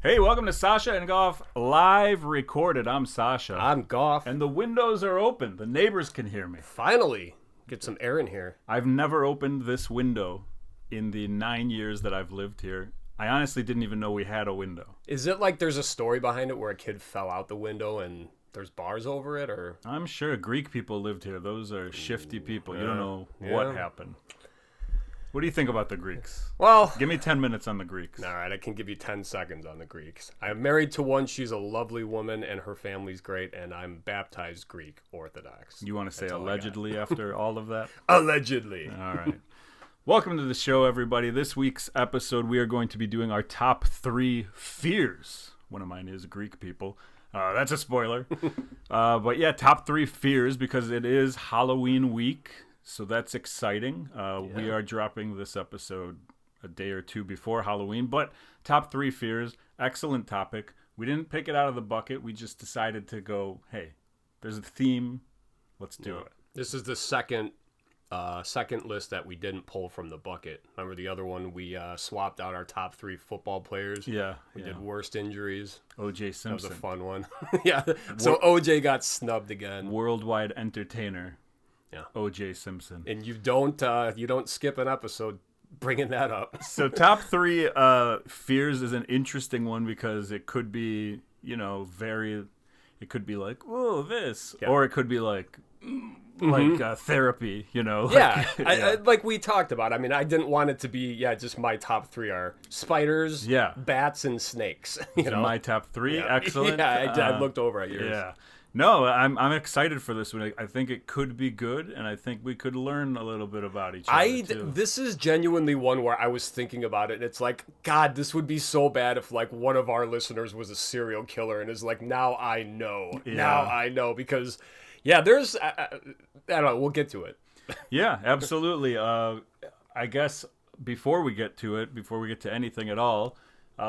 Hey, welcome to Sasha and Goff live recorded. I'm Sasha. I'm Goff. And the windows are open. The neighbors can hear me. Finally, get some air in here. I've never opened this window in the 9 years that I've lived here. I honestly didn't even know we had a window. Is it like there's a story behind it where a kid fell out the window and there's bars over it, or? I'm sure Greek people lived here. Those are shifty people. You don't know what happened. What do you think about the Greeks? Well, Give me 10 minutes on the Greeks. all right, I can give you 10 seconds on the Greeks. I'm married to one. She's a lovely woman, and her family's great, and I'm baptized Greek Orthodox. You want to say That's all I got. allegedly after all of that? Allegedly. All right. Welcome to the show, everybody. This week's episode, we are going to be doing our top 3 fears. One of mine is Greek people. That's a spoiler. But yeah, top 3 fears because it is Halloween week. So that's exciting. We are dropping this episode a day or two before Halloween. But top 3 fears, excellent topic. We didn't pick it out of the bucket. We just decided to go, hey, there's a theme. Let's do it. This is the second list that we didn't pull from the bucket. Remember the other one? We swapped out our top 3 football players. Yeah. We did worst injuries. O.J. Simpson. That was a fun one. Yeah. So OJ got snubbed again. Worldwide entertainer. Yeah. O.J. Simpson. And you don't skip an episode bringing that up. So top 3 fears is an interesting one because it could be, it could be like, oh, this. Yeah. Or it could be like therapy, Yeah, Like, like we talked about. I mean, I didn't want it to be, just my top 3 are spiders, bats, and snakes. My top 3, excellent. Yeah, I looked over at yours. Yeah. No, I'm excited for this one. I think it could be good, and I think we could learn a little bit about each other, too. This is genuinely one where I was thinking about it, and it's like, God, this would be so bad if, like, one of our listeners was a serial killer and is like, now I know. Yeah. Now I know, because, there's, I don't know, we'll get to it. Yeah, absolutely. I guess before we get to anything at all,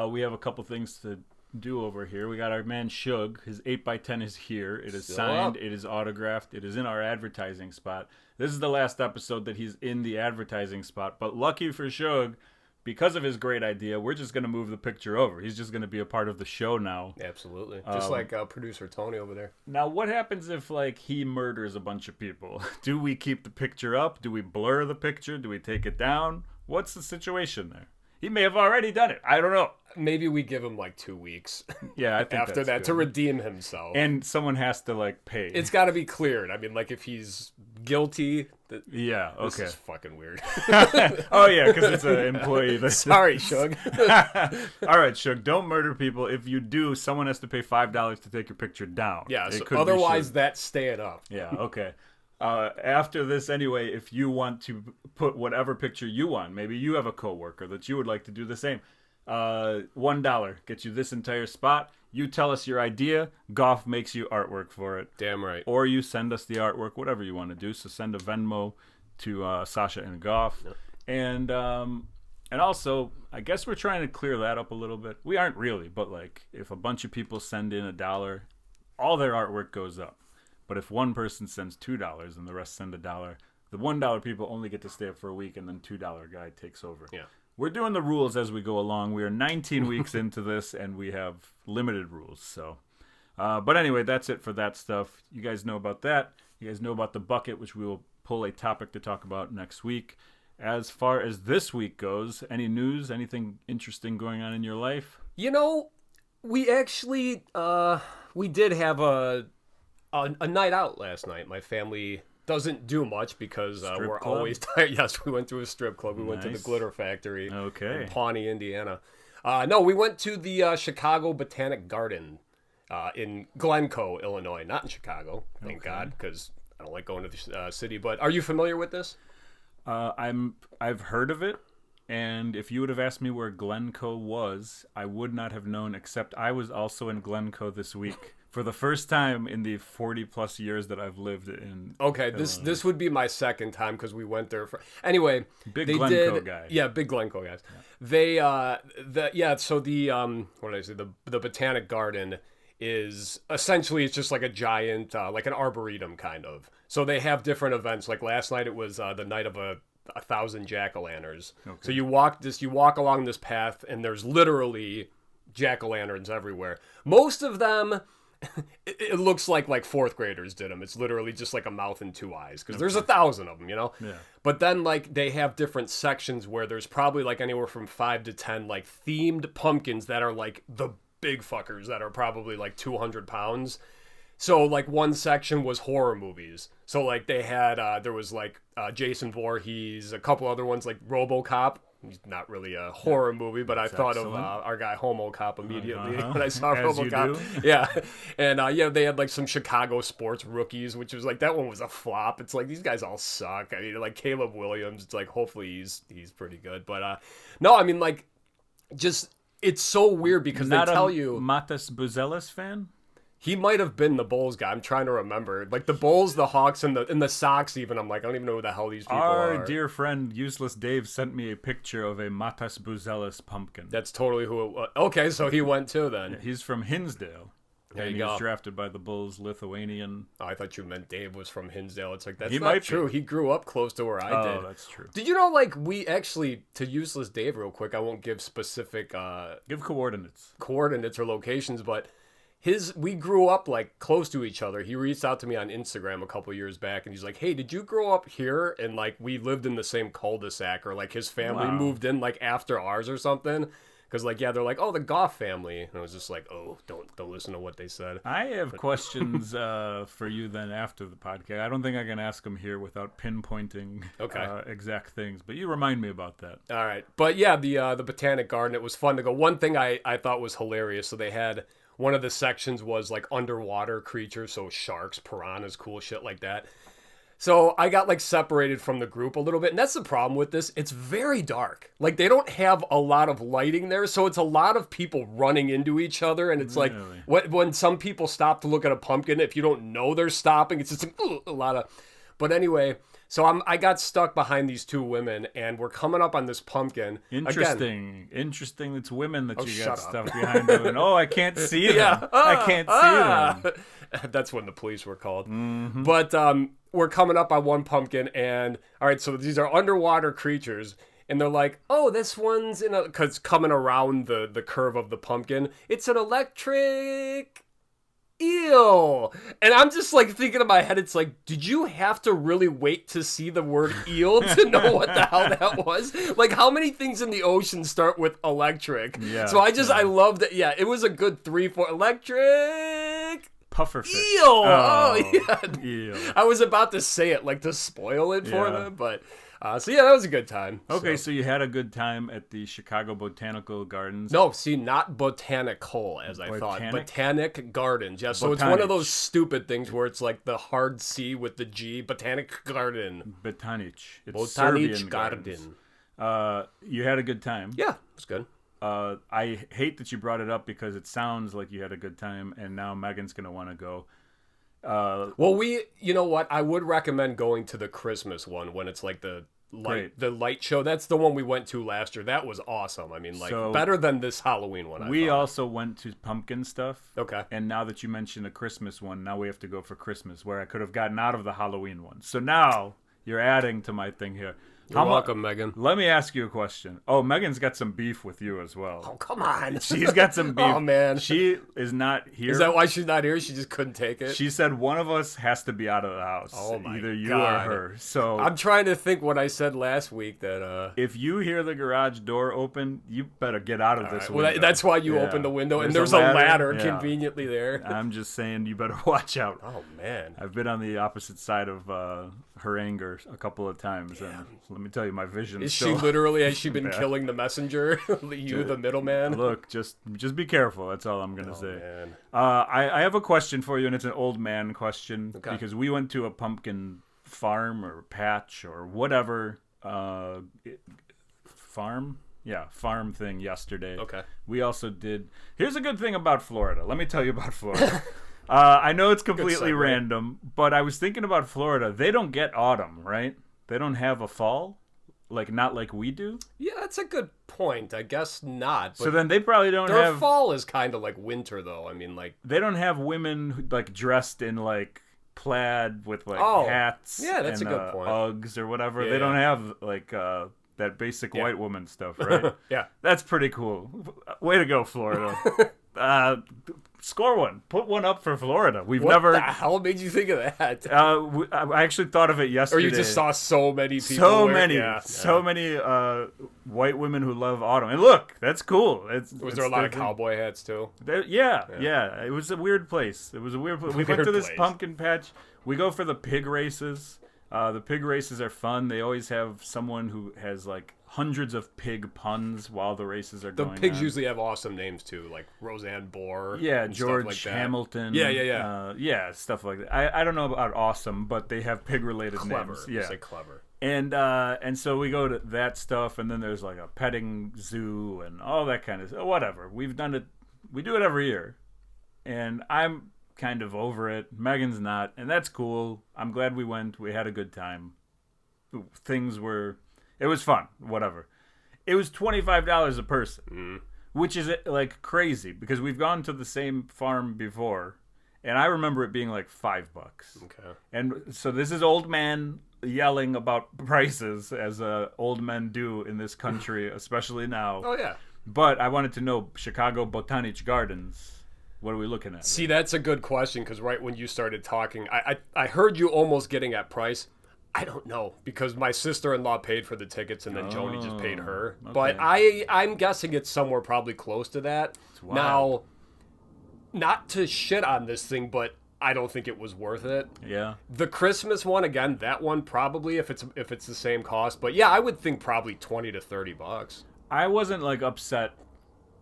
we have a couple things to do over here. We got our man Shug. His 8x10 is here. It is signed. It is autographed. It is in our advertising spot. This is the last episode that he's in the advertising spot. But lucky for Shug, because of his great idea, we're just going to move the picture over. He's just going to be a part of the show now. Absolutely. Just like producer Tony over there. Now, what happens if, like, he murders a bunch of people? Do we keep the picture up? Do we blur the picture? Do we take it down? What's the situation there? He may have already done it. I don't know. Maybe we give him like 2 weeks. Yeah, I think after that to redeem himself. And someone has to like pay. It's got to be cleared. I mean, like if he's guilty. Yeah. Okay. This is fucking weird. Oh yeah, because it's an employee. Sorry, Shug. All right, Shug. Don't murder people. If you do, someone has to pay $5 to take your picture down. Yeah. So otherwise, that's staying up. Yeah. Okay. After this, anyway, if you want to put whatever picture you want, maybe you have a coworker that you would like to do the same. $1 gets you this entire spot. You tell us your idea. Goff makes you artwork for it. Damn right. Or you send us the artwork, whatever you want to do. So send a Venmo to Sasha and Goff. Yep. And also, I guess we're trying to clear that up a little bit. We aren't really, but like if a bunch of people send in $1, all their artwork goes up. But if one person sends $2 and the rest send $1, the $1 people only get to stay up for a week, and then $2 guy takes over. Yeah. We're doing the rules as we go along. We are 19 weeks into this, and we have limited rules. So, but anyway, that's it for that stuff. You guys know about that. You guys know about the bucket, which we will pull a topic to talk about next week. As far as this week goes, any news, anything interesting going on in your life? We actually, we did have a night out last night. My family doesn't do much because we're always tired. Yes, we went to a strip club. We went to the Glitter Factory in Pawnee, Indiana. No, we went to the Chicago Botanic Garden in Glencoe, Illinois. Not in Chicago, thank God, because I don't like going to the city. But are you familiar with this? I've heard of it. And if you would have asked me where Glencoe was, I would not have known, except I was also in Glencoe this week. For the first time in the 40-plus years that I've lived in Okay, this would be my second time because we went there for... Anyway, Big Glencoe guy. Yeah, big Glencoe guys. Yeah. So what did I say? The Botanic Garden is essentially, it's just like a giant, like an arboretum kind of. So they have different events. Like last night it was the night of a 1,000 jack-o'-lanterns. Okay. So you walk along this path and there's literally jack-o'-lanterns everywhere. Most of them, it looks like fourth graders did them. It's literally just like a mouth and two eyes because there's 1,000 of them, Yeah. But then like they have different sections where there's probably like anywhere from 5 to 10 like themed pumpkins that are like the big fuckers that are probably like 200 pounds. So like one section was horror movies. So like they had there was like Jason Voorhees, a couple other ones like RoboCop. He's not really a horror movie, but I thought of our guy Homo Cop immediately when I saw RoboCop. Yeah, and they had like some Chicago sports rookies, which was like that one was a flop. It's like these guys all suck. I mean, like Caleb Williams. It's like hopefully he's pretty good, but no, I mean like just it's so weird because Not they tell you Matas Buzelis fan. He might have been the Bulls guy. I'm trying to remember. Like the Bulls, the Hawks, and the Sox even. I'm like, I don't even know who the hell these people are. Our dear friend Useless Dave sent me a picture of a Matas Buzelis pumpkin. That's totally who it was. Okay, so he went too then. Yeah, he's from Hinsdale. There and you he was go. drafted by the Bulls, Lithuanian. Oh, I thought you meant Dave was from Hinsdale. It's like, that's He not might true. be. He grew up close to where I did. Oh, that's true. Did you know, like, we actually, to Useless Dave real quick, I won't give specific Give coordinates. coordinates or locations, but we grew up like close to each other. He reached out to me on Instagram a couple years back and he's like, hey, did you grow up here? And like we lived in the same cul-de-sac, or like his family moved in like after ours or something. Because like, yeah, they're like, oh, the Goff family. And I was just like, oh, don't listen to what they said. I have questions for you then after the podcast. I don't think I can ask them here without pinpointing exact things, but you remind me about that. All right. But yeah, the Botanic Garden, it was fun to go. One thing I thought was hilarious. So they had, one of the sections was like underwater creatures. So sharks, piranhas, cool shit like that. So I got like separated from the group a little bit. And that's the problem with this. It's very dark. Like they don't have a lot of lighting there. So it's a lot of people running into each other. And it's like when some people stop to look at a pumpkin, if you don't know they're stopping, it's just like, a lot of... But anyway, so I got stuck behind these two women and we're coming up on this pumpkin. Interesting. Again, Interesting. It's women that you shut got up. stuck behind them. And, I can't see them. I can't see them. That's when the police were called. Mm-hmm. But we're coming up on one pumpkin and, all right, so these are underwater creatures. And they're like, oh, this one's because coming around the curve of the pumpkin, it's an electric eel. And I'm just like thinking in my head, it's like, did you have to really wait to see the word eel to know what the hell that was? Like, how many things in the ocean start with electric? Yeah, so I love that. Yeah, it was a good 3-4 electric pufferfish. eel. Oh yeah, eel. I was about to say it like to spoil it for them, but so yeah, that was a good time. Okay, so you had a good time at the Chicago Botanical Gardens. No, see, not botanical as I thought. Botanic Gardens. Yeah, so it's one of those stupid things where it's like the hard C with the G. Botanic Garden. Botanic. It's Botanic Serbian Garden. You had a good time. Yeah, it was good. I hate that you brought it up because it sounds like you had a good time, and now Megan's going to want to go. Well, you know what? I would recommend going to the Christmas one when it's like the light show. That's the one we went to last year. That was awesome. I mean, like better than this Halloween one. We also went to pumpkin stuff. Okay. And now that you mentioned the Christmas one, now we have to go for Christmas, where I could have gotten out of the Halloween one. So now you're adding to my thing here. You're welcome, Megan. Let me ask you a question. Oh, Megan's got some beef with you as well. Oh, come on. She's got some beef. Oh, man. She is not here. Is that why she's not here? She just couldn't take it? She said one of us has to be out of the house. Oh, my Either you God. or her. So I'm trying to think what I said last week that... If you hear the garage door open, you better get out of this window. Well, that's why you opened the window, and there's a ladder conveniently there. I'm just saying you better watch out. Oh, man. I've been on the opposite side of her anger a couple of times, and let me tell you, my vision is she literally, has she been killing the messenger? You, the middleman? Look, just be careful. That's all I'm going to say. Man. I have a question for you, and it's an old man question, because we went to a pumpkin farm or patch or whatever farm thing yesterday. Okay. We also did... Here's a good thing about Florida. Let me tell you about Florida. I know it's completely random, but I was thinking about Florida. They don't get autumn, right? They don't have a fall, not like we do. Yeah, that's a good point. I guess not. But so then they probably don't their have... fall is kind of like winter, though. I mean, like... They don't have women dressed in plaid with hats. Yeah, that's and, a good point. Uggs or whatever. Yeah, they don't have that basic white woman stuff, right? Yeah. That's pretty cool. Way to go, Florida. Score one. Put one up for Florida. What the hell made you think of that? I actually thought of it yesterday. Or you just saw so many people. So many white women who love autumn. And look, that's cool. Was there a lot of cowboy hats too? Yeah. It was a weird place. We went to this pumpkin patch. We go for the pig races. The pig races are fun. They always have someone who has like hundreds of pig puns while the races are going on. The pigs usually have awesome names too, like Roseanne Boar. Yeah, George Hamilton. Yeah. Stuff like that. I don't know about awesome, but they have pig-related names. Yeah, say clever. And so we go to that stuff, and then there's like a petting zoo and all that kind of stuff. Whatever. We've done it. We do it every year, and I'm kind of over it. Megan's not, and that's cool. I'm glad we went. We had a good time. It was fun. Whatever. It was $25 a person, which is like crazy because we've gone to the same farm before, and I remember it being like $5. Okay. And so this is old man yelling about prices, as old men do in this country, especially now. Oh yeah. But I wanted to know, Chicago Botanic Gardens, what are we looking at? See, that's a good question, because right when you started talking, I heard you almost getting at price. I don't know, because my sister-in-law paid for the tickets, and then Joni just paid her. Okay. But I'm guessing it's somewhere probably close to that. Now, not to shit on this thing, but I don't think it was worth it. Yeah. The Christmas one, again, that one probably, if it's the same cost. But yeah, I would think probably $20 to $30. I wasn't like upset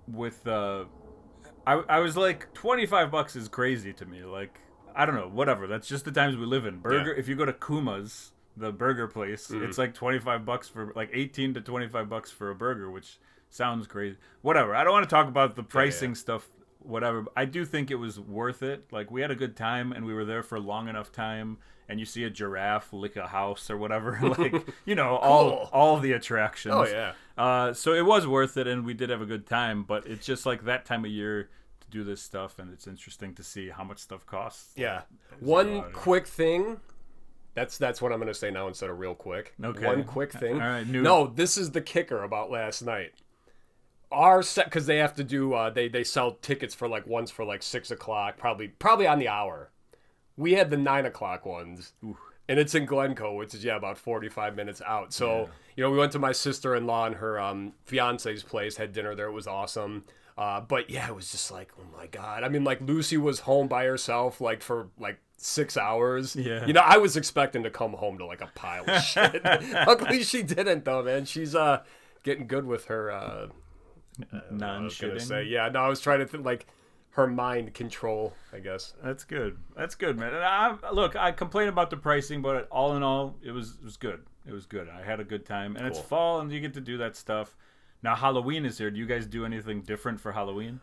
with I was like, $25 is crazy to me. Like, I don't know, whatever. That's just the times we live in. If you go to Kuma's, the burger place, it's like $25 for like 18 to $25 for a burger, which sounds crazy. Whatever. I don't want to talk about the pricing stuff. Whatever. I do think it was worth it. Like, we had a good time, and we were there for long enough time. And you see a giraffe lick a house or whatever, like, you know, cool. all the attractions. Oh yeah. So it was worth it, and we did have a good time. But it's just like that time of year to do this stuff, and it's interesting to see how much stuff costs. Yeah. One quick thing. That's what I'm going to say now instead of real quick. Okay. One quick thing. All right. No, this is the kicker about last night. Our set, because they have to do, they sell tickets for like ones for like 6 o'clock, probably on the hour. We had the 9 o'clock ones, and it's in Glencoe, which is about 45 minutes out. So we went to my sister-in-law and her fiance's place, had dinner there. It was awesome. But yeah, it was just like, oh my god. I mean, like, Lucy was home by herself like for like 6 hours. Yeah. I was expecting to come home to like a pile of shit. Luckily she didn't though, man. She's getting good with her non-shitting. I was trying to think like her mind control, I guess. That's good, man. And I complain about the pricing, but all in all, it was good. It was good. I had a good time, and It's fall, and you get to do that stuff. Now Halloween is here. Do you guys do anything different for Halloween?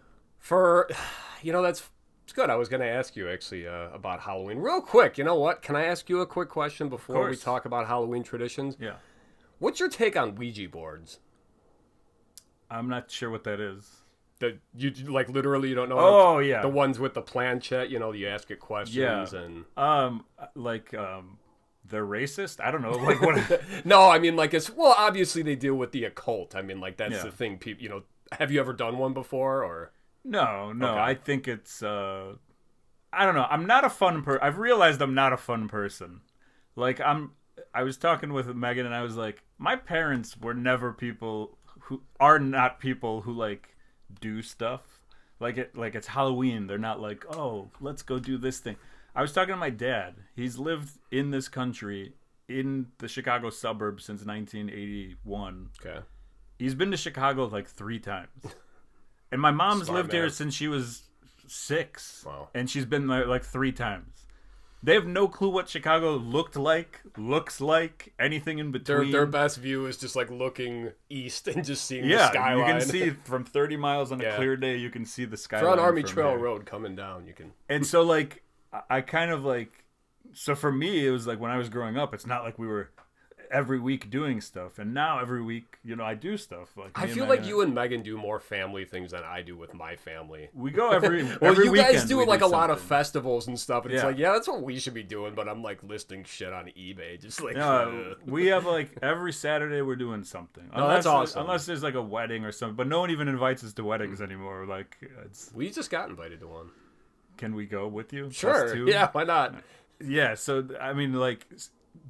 It's good. I was going to ask you actually about Halloween real quick. You know what? Can I ask you a quick question before we talk about Halloween traditions? Yeah. What's your take on Ouija boards? I'm not sure what that is. You like literally you don't know? Oh yeah, the ones with the planchette. You ask it questions and they're racist. I don't know. Like what? No, I mean like obviously they deal with the occult. I mean like that's the thing. People, have you ever done one before or? No. Okay. I think it's I don't know. I'm not a fun person. I've realized I'm not a fun person. Like I was talking with Megan and I was like, my parents were never people who are not people who like do stuff like it's Halloween. They're not like, oh, let's go do this thing. I was talking to my dad. He's lived in this country in the Chicago suburbs since 1981. Okay. He's been to Chicago like 3 times. And my mom's lived here since she was 6. Wow. And she's been there like 3 times. They have no clue what Chicago looks like, anything in between. Their best view is just like looking east and just seeing the skyline. You can see from 30 miles on a clear day, you can see the skyline. If you're on Army Trail Road coming down, you can. And so like, I kind of like, so for me, it was like when I was growing up, it's not like we were, every week doing stuff, and now every week, I do stuff. Like I feel like you and Megan do more family things than I do with my family. We go every well, every you guys weekend, do like a lot of something. festivals and stuff, and it's like, yeah, that's what we should be doing. But I'm like listing shit on eBay, just like. We have like every Saturday we're doing something. That's awesome. Unless there's like a wedding or something, but no one even invites us to weddings anymore. Like, we just got invited to one. Can we go with you? Sure. Yeah, why not? Yeah. So I mean, like.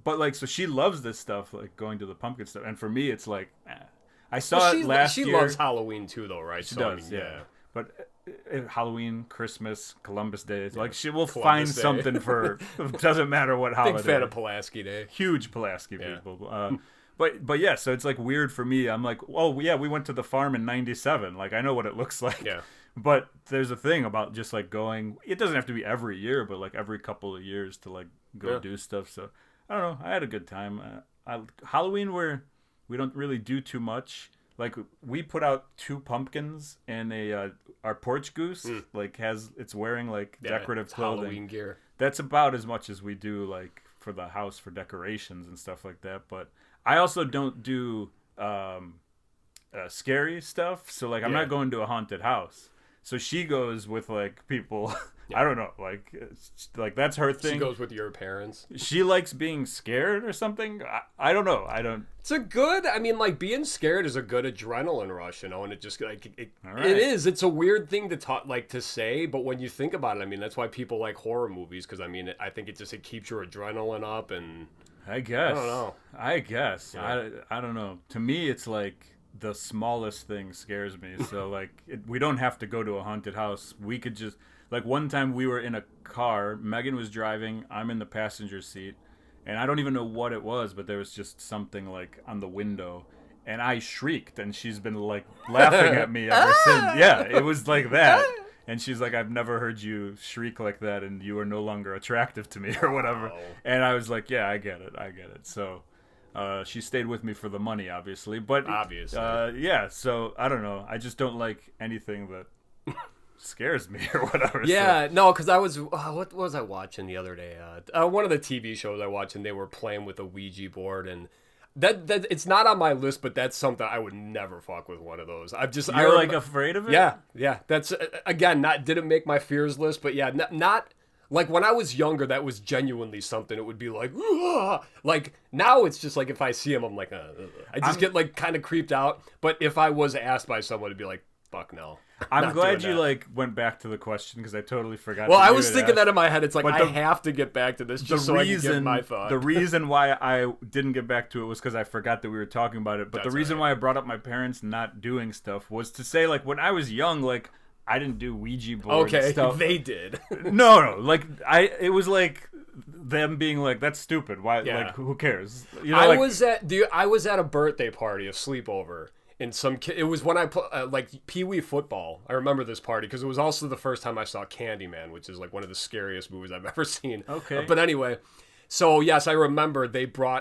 But like, so she loves this stuff, like going to the pumpkin stuff, and for me, it's like, I saw it last year. She loves Halloween too, though, right? She does, yeah. But Halloween, Christmas, Columbus Day, like she will find something for. Doesn't matter what holiday. Big fan of Pulaski Day. Huge Pulaski people. But yeah, so it's like weird for me. I'm like, oh yeah, we went to the farm in '97. Like I know what it looks like. Yeah. But there's a thing about just like going. It doesn't have to be every year, but like every couple of years to like go do stuff. So. I don't know. I had a good time. Halloween, we don't really do too much. Like we put out 2 pumpkins and our porch goose it's wearing like decorative clothing. Halloween gear. That's about as much as we do like for the house for decorations and stuff like that. But I also don't do scary stuff. So like I'm not going to a haunted house. So she goes with like people. I don't know, like that's her thing. She goes with your parents. She likes being scared or something. I don't know. I don't. It's a good. I mean, like being scared is a good adrenaline rush, and it just like it is. It's a weird thing to talk to say, but when you think about it, I mean, that's why people like horror movies because I mean, I think it keeps your adrenaline up, and I guess I don't know. I guess I don't know. To me, it's like. The smallest thing scares me. So like we don't have to go to a haunted house. We could just like one time we were in a car. Megan was driving. I'm in the passenger seat, and I don't even know what it was, but there was just something like on the window, and I shrieked, and she's been like laughing at me ever since. Yeah, it was like that. And she's like, I've never heard you shriek like that, and you are no longer attractive to me or whatever. Wow. And I was like, yeah, I get it. So. She stayed with me for the money, obviously. But yeah. So I don't know. I just don't like anything that scares me or whatever. Yeah, no, because I was what was I watching the other day? One of the TV shows I watched, and they were playing with a Ouija board, and that it's not on my list, but that's something I would never fuck with one of those. You're like afraid of it? Yeah. That's again didn't make my fears list, but yeah, not. Like, when I was younger, that was genuinely something. It would be like, ugh! Like, now it's just like, if I see him, I'm like, I just get, like, kind of creeped out. But if I was asked by someone, it'd be like, fuck no. I'm glad you, like, went back to the question, because I totally forgot. Well, I was thinking that in my head. It's like, I have to get back to this just so I can get my thought. The reason why I didn't get back to it was because I forgot that we were talking about it. But the reason why I brought up my parents not doing stuff was to say, like, when I was young, like, I didn't do Ouija boards stuff. They did. No. Like it was like them being like, "That's stupid. Why? Like, who cares?" You know, I was at a birthday party, a sleepover, and it was when I like Pee Wee football. I remember this party because it was also the first time I saw Candyman, which is like one of the scariest movies I've ever seen. Okay, but anyway. So, yes, I remember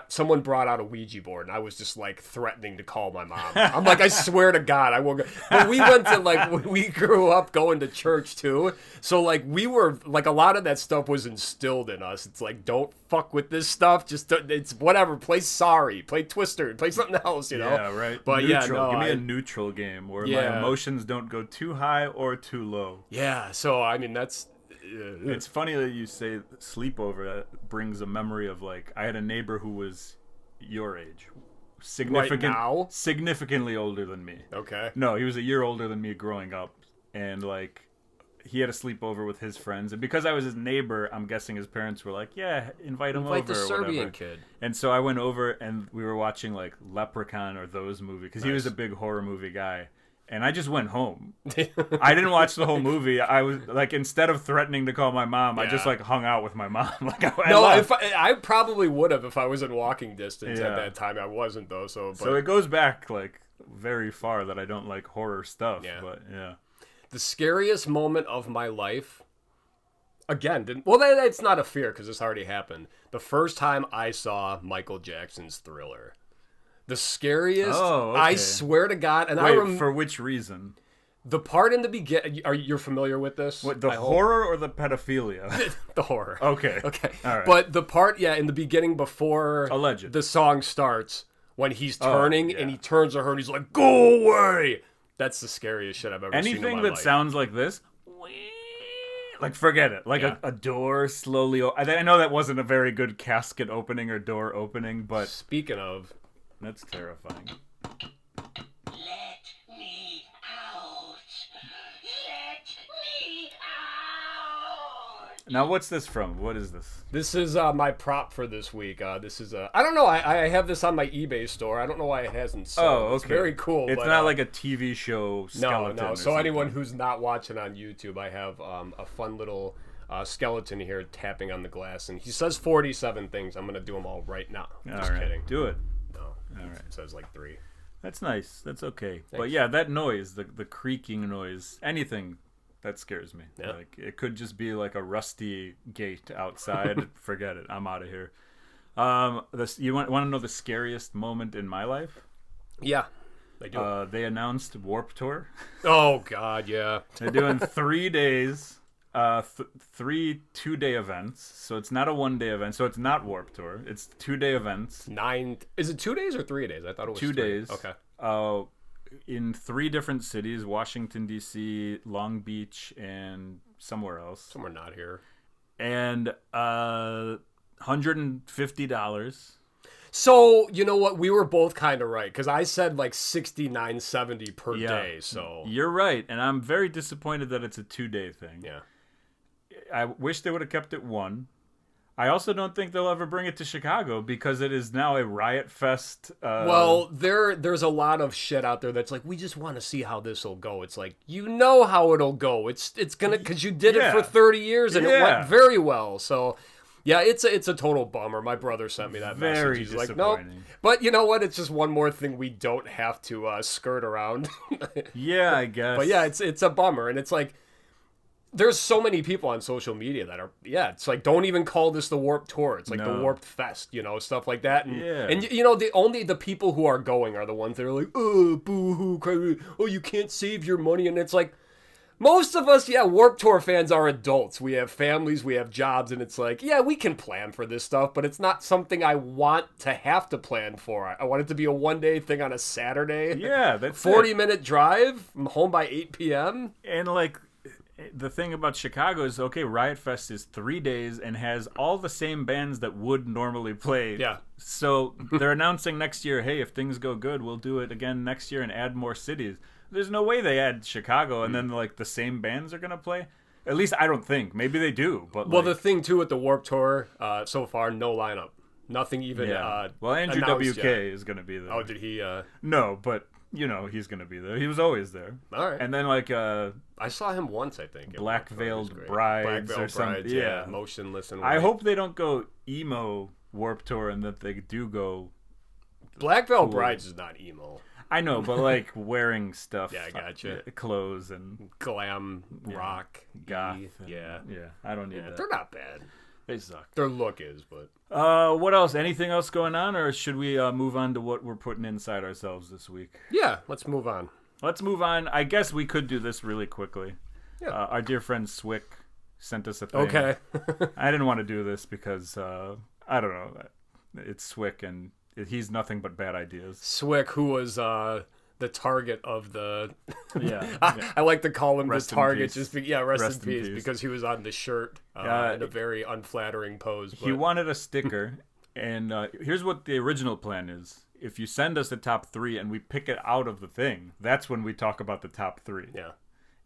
someone brought out a Ouija board, and I was just, like, threatening to call my mom. I'm like, I swear to God, I won't go. But we went to, like, we grew up going to church, too. So, like, we were, like, a lot of that stuff was instilled in us. It's like, don't fuck with this stuff. It's whatever. Play Sorry. Play Twister. Play something else, you know? Yeah, right. But, neutral. Give me a neutral game where my emotions don't go too high or too low. Yeah, so, I mean, that's... It's funny that you say sleepover. That brings a memory of like I had a neighbor who was your age, significantly older than me. Okay. No, he was a year older than me growing up, and like he had a sleepover with his friends, and because I was his neighbor, I'm guessing his parents were like, "Yeah, invite him over." Invite the Serbian whatever. Kid. And so I went over, and we were watching like Leprechaun or those movies because he was a big horror movie guy. And I just went home. I didn't watch the whole movie. I was like, instead of threatening to call my mom, I just like hung out with my mom. Like, I probably would have if I was in walking distance at that time. I wasn't though. So it goes back like very far that I don't like horror stuff. Yeah. But yeah, the scariest moment of my life. Again, it's not a fear because this already happened. The first time I saw Michael Jackson's Thriller. The scariest, I swear to God. And for which reason? The part in the beginning, are you familiar with this? What, the horror or the pedophilia? The horror. Okay. Okay. All right. But the part, in the beginning before Alleged. the song starts, when he's turning and he turns to her and he's like, "Go away!" That's the scariest shit I've ever seen in my life. Anything that sounds like this, like forget it. Like a door slowly. I know that wasn't a very good casket opening or door opening, but speaking of, that's terrifying. Now, what's this from? What is this? This is my prop for this week. This is I don't know. I have this on my eBay store. I don't know why it hasn't sold. Oh, okay. It's very cool. It's but, not like a TV show skeleton. No. So anyone who's not watching on YouTube, I have a fun little skeleton here tapping on the glass, and he says 47 things. I'm gonna do them all right now. Just kidding. Do it. No. All right. It says like 3. That's nice. That's okay. Thanks. But yeah, that noise, the creaking noise, anything. That scares me. Yeah. Like it could just be like a rusty gate outside. Forget it. I'm out of here. You want to know the scariest moment in my life? Yeah, they do. They announced Warped Tour. Oh God, yeah. They're doing 3 days, 3 2-day events. So it's not a 1-day event. So it's not Warped Tour. It's 2-day events. 9. Is it 2 days or 3 days? I thought it was 2 days. Okay. In 3 different cities: Washington D.C., Long Beach, and somewhere else. Somewhere not here. And $150. So you know what? We were both kind of right because I said like $69.70 per day. So you're right, and I'm very disappointed that it's a 2-day thing. Yeah. I wish they would have kept it 1. I also don't think they'll ever bring it to Chicago because it is now a riot fest. Well, there's a lot of shit out there that's like, we just want to see how this will go. It's like, you know how it'll go. It's gonna, because you did it for 30 years and it went very well. So, yeah, it's a total bummer. My brother sent me that message. He's like, nope. But you know what? It's just one more thing we don't have to skirt around. Yeah, I guess. But yeah, it's a bummer, and it's like, there's so many people on social media that are, it's like, don't even call this the Warped Tour. It's like the Warped Fest, stuff like that. And, and the people who are going are the ones that are like, oh, boo-hoo, cry, oh, you can't save your money. And it's like, most of us, Warped Tour fans are adults. We have families, we have jobs, and it's like, we can plan for this stuff, but it's not something I want to have to plan for. I want it to be a 1-day thing on a Saturday. Yeah, that's 40-minute drive. I'm home by 8 p.m. And like, the thing about Chicago is, okay, Riot Fest is 3 days and has all the same bands that would normally play. Yeah. So they're announcing next year, hey, if things go good, we'll do it again next year and add more cities. There's no way they add Chicago and then like the same bands are going to play. At least I don't think. Maybe they do. But well, the thing too with the Warped Tour, so far, no lineup. Nothing even well, Andrew WK is going to be there. Oh, did he? No, but... he's going to be there. He was always there. All right. And then, like, I saw him once, I think. Black Veiled Brides or something. Yeah. Motionless and white. I hope they don't go emo Warped Tour and that they do go... Black Veiled Brides is not emo. I know, but, like, wearing stuff. Yeah, I gotcha. Clothes and... Glam, rock, goth. Yeah, I don't need that. They're not bad. They suck. Their look is, but... What else? Anything else going on, or should we move on to what we're putting inside ourselves this week? Yeah, let's move on. Let's move on. I guess we could do this really quickly. Yeah. Our dear friend Swick sent us a thing. Okay. I didn't want to do this because, I don't know, it's Swick and he's nothing but bad ideas. Swick, who was... the target of the I like to call him rest the target rest in peace because he was on the shirt in a very unflattering pose. But... He wanted a sticker, and here's what the original plan is. If you send us the top 3 and we pick it out of the thing, that's when we talk about the top 3. Yeah.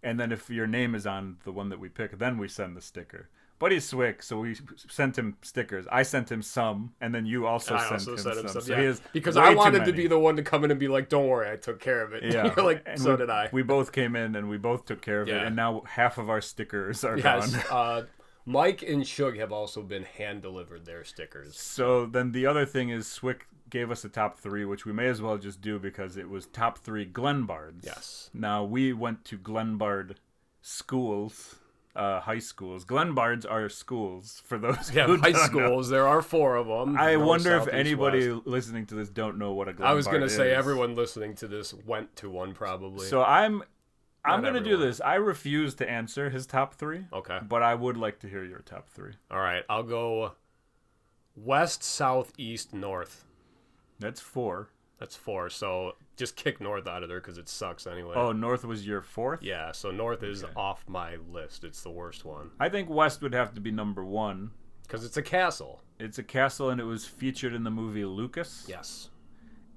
And then if your name is on the one that we pick, then we send the sticker. But he's Swick, so we sent him stickers. I sent him some, and then you also sent him some. So because I wanted to be the one to come in and be like, don't worry, I took care of it. Yeah. You're like, and so did I. We both came in, and we both took care of it, and now half of our stickers are gone. Mike and Shug have also been hand-delivered their stickers. So then the other thing is Swick gave us a top 3, which we may as well just do because it was top 3 Glenbards. Yes. Now, we went to Glenbard schools. High schools. Glenbards are schools for those who high don't schools. know. There are 4 of them. I wonder if South, anybody West. listening to this don't know what a Glenbard is. I was going to say everyone listening to this went to one probably. So I'm I'm going to do this. I refuse to answer his top 3. Okay. But I would like to hear your top 3. All right. I'll go west, south, east, north. That's 4. That's 4. So just kick north out of there because it sucks anyway. Oh, north was your 4th? Yeah. So north is off my list. It's the worst one. I think west would have to be number 1. Because it's a castle. It's a castle, and it was featured in the movie Lucas. Yes.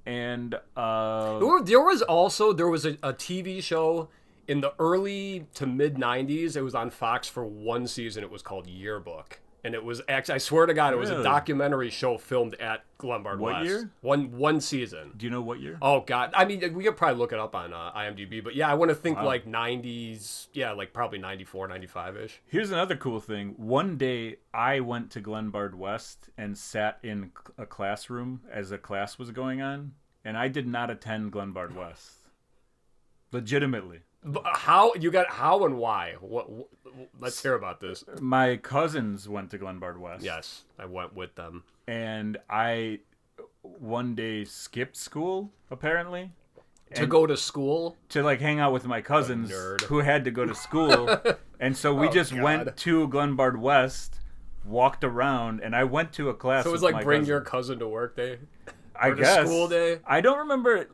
And there was a TV show in the early to mid 90s. It was on Fox for one season. It was called Yearbook. And it was actually, I swear to God, it was a documentary show filmed at Glenbards What West. Year? One season. Do you know what year? Oh, God. I mean, we could probably look it up on IMDb. But yeah, I want to think like 90s. Yeah, like probably 94, 95-ish. Here's another cool thing. One day, I went to Glenbards West and sat in a classroom as a class was going on. And I did not attend Glenbards West. Legitimately. But how and why? What? Let's hear about this. My cousins went to Glenbards West. Yes, I went with them. And I one day skipped school, apparently. To go to school? To like hang out with my cousins who had to go to school. And so we went to Glenbards West, walked around, and I went to a class. So it was like bring your cousin to work day? I guess. School day? I don't remember.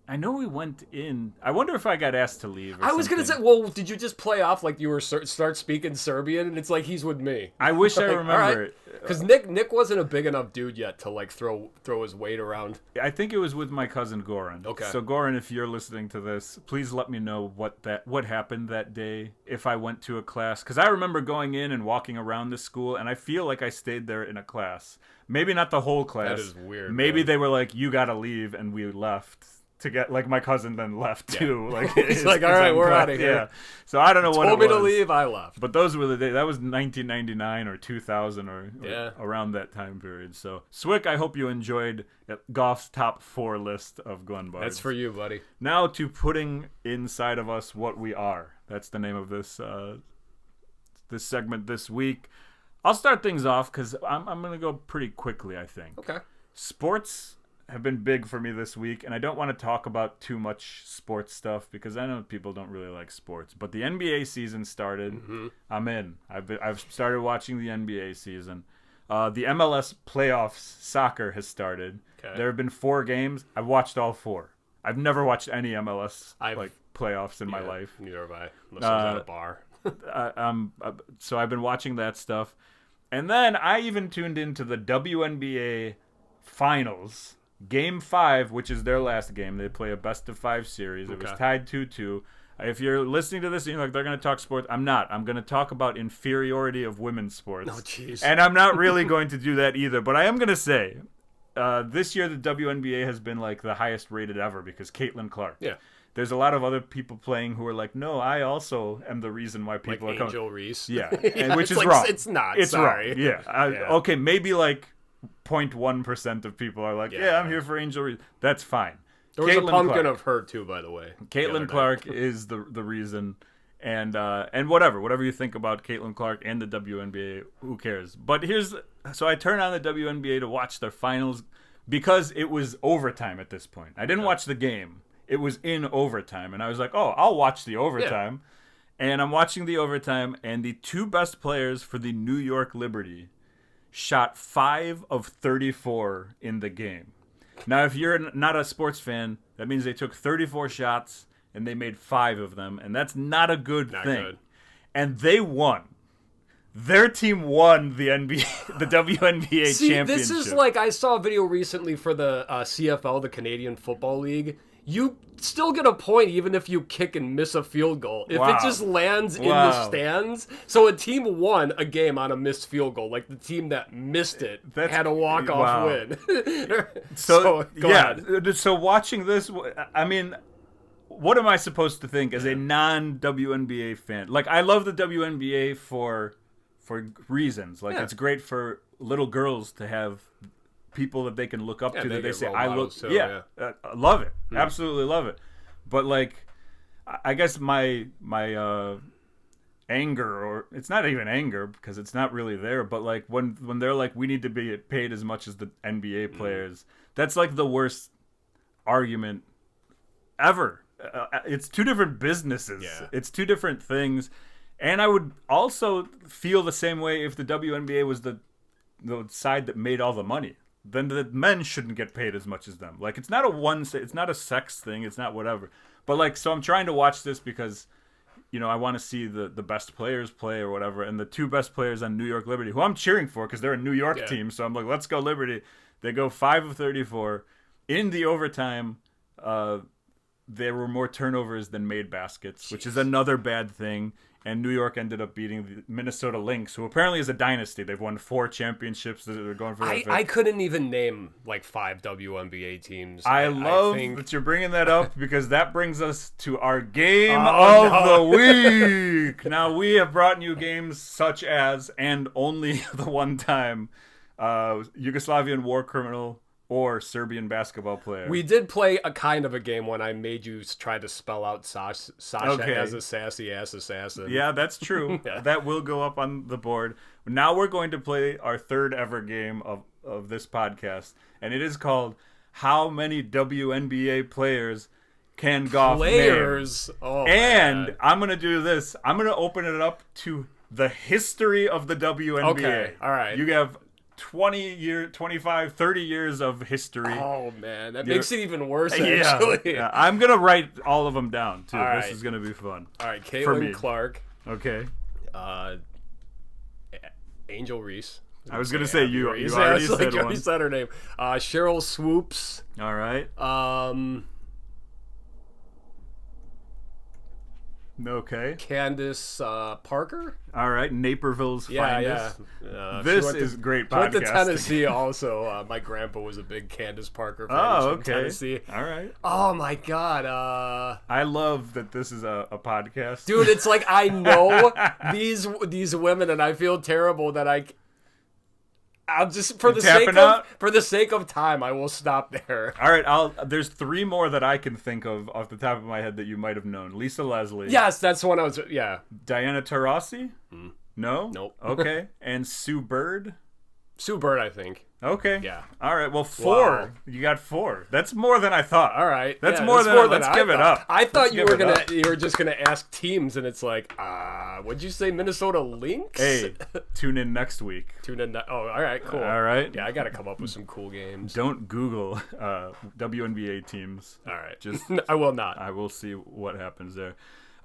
I know we went in. I wonder if I got asked to leave. I was going to say, well, did you just play off like you were start speaking Serbian? And it's like he's with me. I wish I remember it. Because Nick wasn't a big enough dude yet to like throw his weight around. I think it was with my cousin Goran. Okay. So Goran, if you're listening to this, please let me know what happened that day if I went to a class. Because I remember going in and walking around the school, and I feel like I stayed there in a class. Maybe not the whole class. That is weird. Maybe man. They were like, you got to leave, and we left. To get like my cousin then left too. Like it's like, all right, we're out of here. Yeah. So I don't know what it was. Told me to leave, I left. But those were the days. That was 1999 or 2000 or yeah. around that time period. So Swick, I hope you enjoyed Goff's top 4 list of Glenbards. That's for you, buddy. Now to putting inside of us what we are. That's the name of this this segment this week. I'll start things off because I'm going to go pretty quickly, I think. Okay. Sports have been big for me this week, and I don't want to talk about too much sports stuff because I know people don't really like sports. But the NBA season started. Mm-hmm. I'm in. I've started watching the NBA season. The MLS playoffs soccer has started. Okay. There have been 4 games. I've watched all 4. I've never watched any MLS playoffs in my life. Neither have I. Unless I was at a bar. So I've been watching that stuff, and then I even tuned into the WNBA finals. Game 5, which is their last game. They play a best-of-5 series. It was tied 2-2. If you're listening to this and you're like, they're going to talk sports, I'm not. I'm going to talk about inferiority of women's sports. Oh, jeez. And I'm not really going to do that either. But I am going to say, this year the WNBA has been like the highest rated ever because Caitlin Clark. Yeah. There's a lot of other people playing who are like, no, I also am the reason why people are coming. Angel Reese. Yeah, yeah, which is like, wrong. It's not. It's sorry. wrong. Yeah. Okay, maybe like 0.1% of people are like, yeah, I'm here for Angel Reese. That's fine. There was a pumpkin of her too, by the way. Caitlin Clark is the reason, and whatever you think about Caitlin Clark and the WNBA, who cares? But so I turn on the WNBA to watch their finals because it was overtime at this point. I didn't watch the game. It was in overtime, and I was like, oh, I'll watch the overtime. Yeah. And I'm watching the overtime, and the 2 best players for the New York Liberty shot 5 of 34 in the game. Now, if you're not a sports fan, that means they took 34 shots, and they made 5 of them, and that's not a good thing. Good. And they won. Their team won the NBA, the WNBA championship. This is like, I saw a video recently for the CFL, the Canadian Football League. You still get a point even if you kick and miss a field goal. If it just lands in the stands. So a team won a game on a missed field goal. Like the team that missed it had a walk-off win. So go ahead. So watching this, I mean, what am I supposed to think as a non-WNBA fan? Like, I love the WNBA for reasons. Like, it's great for little girls to have people that they can look up to that they say I look love it, absolutely love it. But like, I guess my anger, or it's not even anger because it's not really there, but like when they're like, we need to be paid as much as the NBA players, that's like the worst argument ever. it's two different businesses. Yeah. It's two different things. And I would also feel the same way if the WNBA was the side that made all the money. Then the men shouldn't get paid as much as them. Like, it's not it's not a sex thing. It's not whatever. But, like, so I'm trying to watch this because, you know, I want to see the best players play or whatever. And the two best players on New York Liberty, who I'm cheering for because they're a New York team. So I'm like, let's go Liberty. They go 5 of 34. In the overtime, there were more turnovers than made baskets, which is another bad thing. And New York ended up beating the Minnesota Lynx, who apparently is a dynasty. They've won 4 championships. They're going for I couldn't even name like 5 WNBA teams. I love that you're bringing that up because that brings us to our game of the week. Now, we have brought you games such as, and only the one time, Yugoslavian war criminal or Serbian basketball player. We did play a kind of a game when I made you try to spell out Sasha as a sassy ass assassin. Yeah, that's true. That will go up on the board. Now we're going to play our third ever game of this podcast, and it is called How Many WNBA Players Can Goff Name? Oh, and man. I'm going to do this. I'm going to open it up to the history of the WNBA. Okay, all right. You have 25, 30 years of history. Oh, man. That makes it even worse, actually. Yeah. I'm going to write all of them down, too. All this right. is going to be fun. All right, Caitlin Clark. Okay. Angel Reese. I was going to say you already said one. You said her name. Cheryl Swoops. All right. Okay. Candace Parker. All right. Naperville's finest. Yeah. This is great podcasting. Went to Tennessee also. My grandpa was a big Candace Parker fan. Oh, from okay. Tennessee. All right. Oh, my God. I love that this is a podcast. Dude, it's like I know these women, and I feel terrible that I'll just for the sake of time, I will stop there. All right, there's 3 more that I can think of off the top of my head that you might have known. Lisa Leslie. Yes, that's the one I was. Yeah. Diana Taurasi. No. Nope. Okay, and Sue Bird. Sue Bird, I think. Okay. Yeah. All right. Well, 4. Wow. You got 4. That's more than I thought. All right. That's more than let's give it up. I thought you were just gonna ask teams, and it's like, what'd you say, Minnesota Lynx? Hey, tune in next week. Oh, all right, cool. All right. Yeah, I gotta come up with some cool games. Don't Google WNBA teams. All right. Just I will not. I will see what happens there.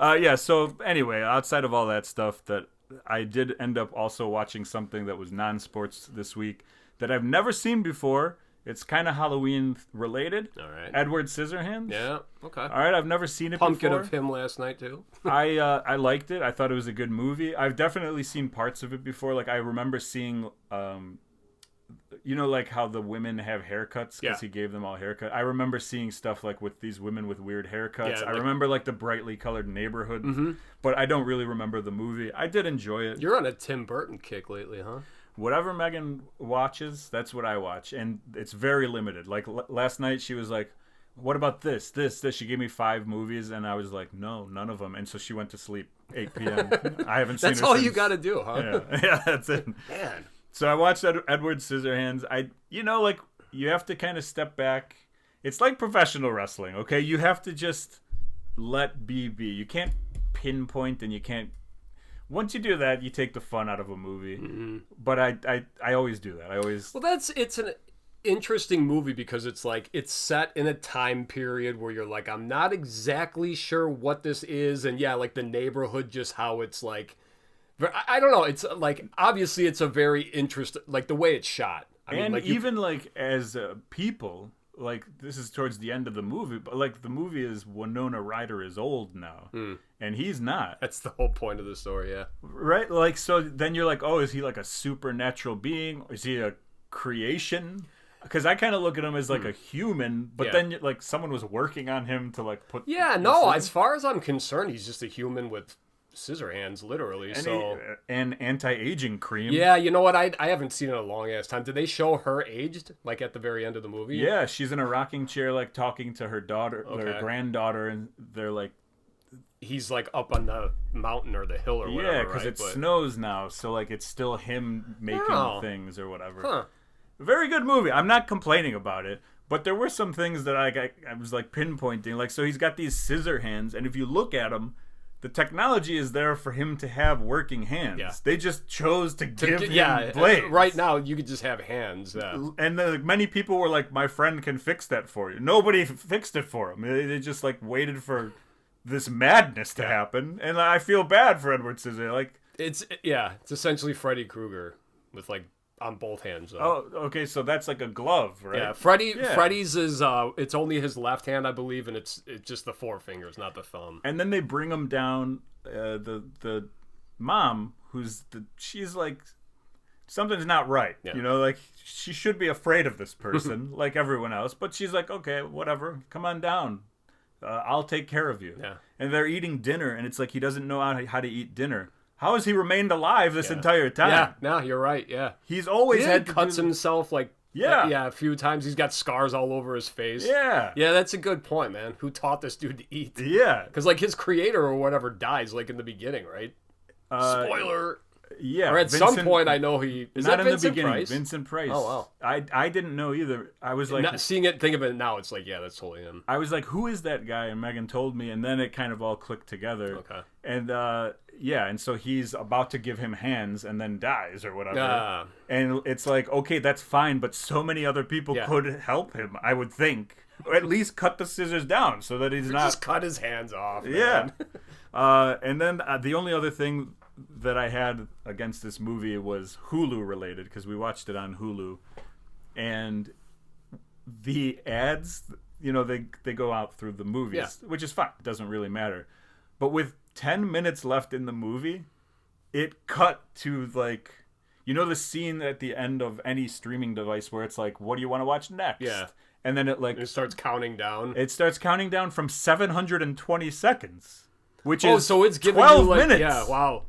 Yeah. So anyway, outside of all that stuff, that I did end up also watching something that was non-sports this week that I've never seen before. It's kind of Halloween related. All right. Edward Scissorhands. Yeah. Okay. All right. I've never seen it Pumpkin before. of him last night too. I liked it. I thought it was a good movie. I've definitely seen parts of it before. Like I remember seeing, you know, like how the women have haircuts because he gave them all haircut. I remember seeing stuff like with these women with weird haircuts. I remember like the brightly colored neighborhood, but I don't really remember the movie. I did enjoy it. You're on a Tim Burton kick lately, huh? Whatever Megan watches, that's what I watch, and it's very limited. Like last night, she was like, "What about this? She gave me 5 movies, and I was like, "No, none of them." And so she went to sleep 8 p.m. I haven't seen. That's her all since. You got to do, huh? Yeah, that's it. Man. So I watched Edward Scissorhands. Like you have to kind of step back. It's like professional wrestling, okay? You have to just let be. You can't pinpoint, and you can't. Once you do that, you take the fun out of a movie. But I always do that. Well, it's an interesting movie because it's like it's set in a time period where you're like, I'm not exactly sure what this is, and yeah, like the neighborhood, just how it's like. I don't know. It's like obviously it's a very interesting, like the way it's shot. I mean, like even like as people. Like, this is towards the end of the movie, but, like, the movie is Winona Ryder is old now, and he's not. That's the whole point of the story, yeah. Right? Like, so then you're like, oh, is he, like, a supernatural being? Is he a creation? Because I kind of look at him as, like, a human, but then, like, someone was working on him to, like, put... Yeah, no, as far as I'm concerned, he's just a human with... scissor hands, literally. And anti-aging cream. Yeah, you know what? I haven't seen it in a long ass time. Did they show her aged, like at the very end of the movie? Yeah, she's in a rocking chair, like talking to her daughter, her granddaughter, and they're like, he's like up on the mountain or the hill or whatever. Yeah, because it snows now, so like it's still him making things or whatever. Huh. Very good movie. I'm not complaining about it, But there were some things that I was like pinpointing. Like, so he's got these scissor hands, and if you look at him, the technology is there for him to have working hands. Yeah. They just chose to give him blades. Right now, you could just have hands. And many people were like, my friend can fix that for you. Nobody fixed it for him. They just like waited for this madness to happen. And I feel bad for Edward Scissorhands. Like, it's essentially Freddy Krueger with like on both hands. Oh, okay, so that's like a glove, right? Yeah, Freddy's is it's only his left hand, I believe, and it's just the four fingers, not the thumb. And then they bring him down. The mom, she's like, something's not right. Yeah. You know, like she should be afraid of this person, like everyone else. But she's like, okay, whatever, come on down. I'll take care of you. Yeah. And they're eating dinner, and it's like he doesn't know how to eat dinner. How has he remained alive this entire time? Yeah, no, you're right. Yeah, he's always cuts himself like a few times. He's got scars all over his face. Yeah, that's a good point, man. Who taught this dude to eat? Yeah, because like his creator or whatever dies like in the beginning, right? Spoiler. Yeah, or at some point I know he is not that in Vincent the beginning. Price? Vincent Price. Oh wow, I didn't know either. I was like, seeing it, think of it now. It's like, yeah, that's totally him. I was like, who is that guy? And Megan told me, and then it kind of all clicked together. Okay. And and so he's about to give him hands and then dies or whatever. And it's like, okay, that's fine, but so many other people could help him. I would think, or at least cut the scissors down so that he's not just cut his hands off. Man. Yeah. And then the only other thing that I had against this movie was Hulu related, because we watched it on Hulu, and the ads, you know, they go out through the movies, which is fine. It doesn't really matter. But with 10 minutes left in the movie, it cut to like, you know, the scene at the end of any streaming device where it's like, what do you want to watch next? Yeah. And then it starts counting down. It starts counting down from 720 seconds, which is so it's giving 12 you like, minutes. Yeah, wow.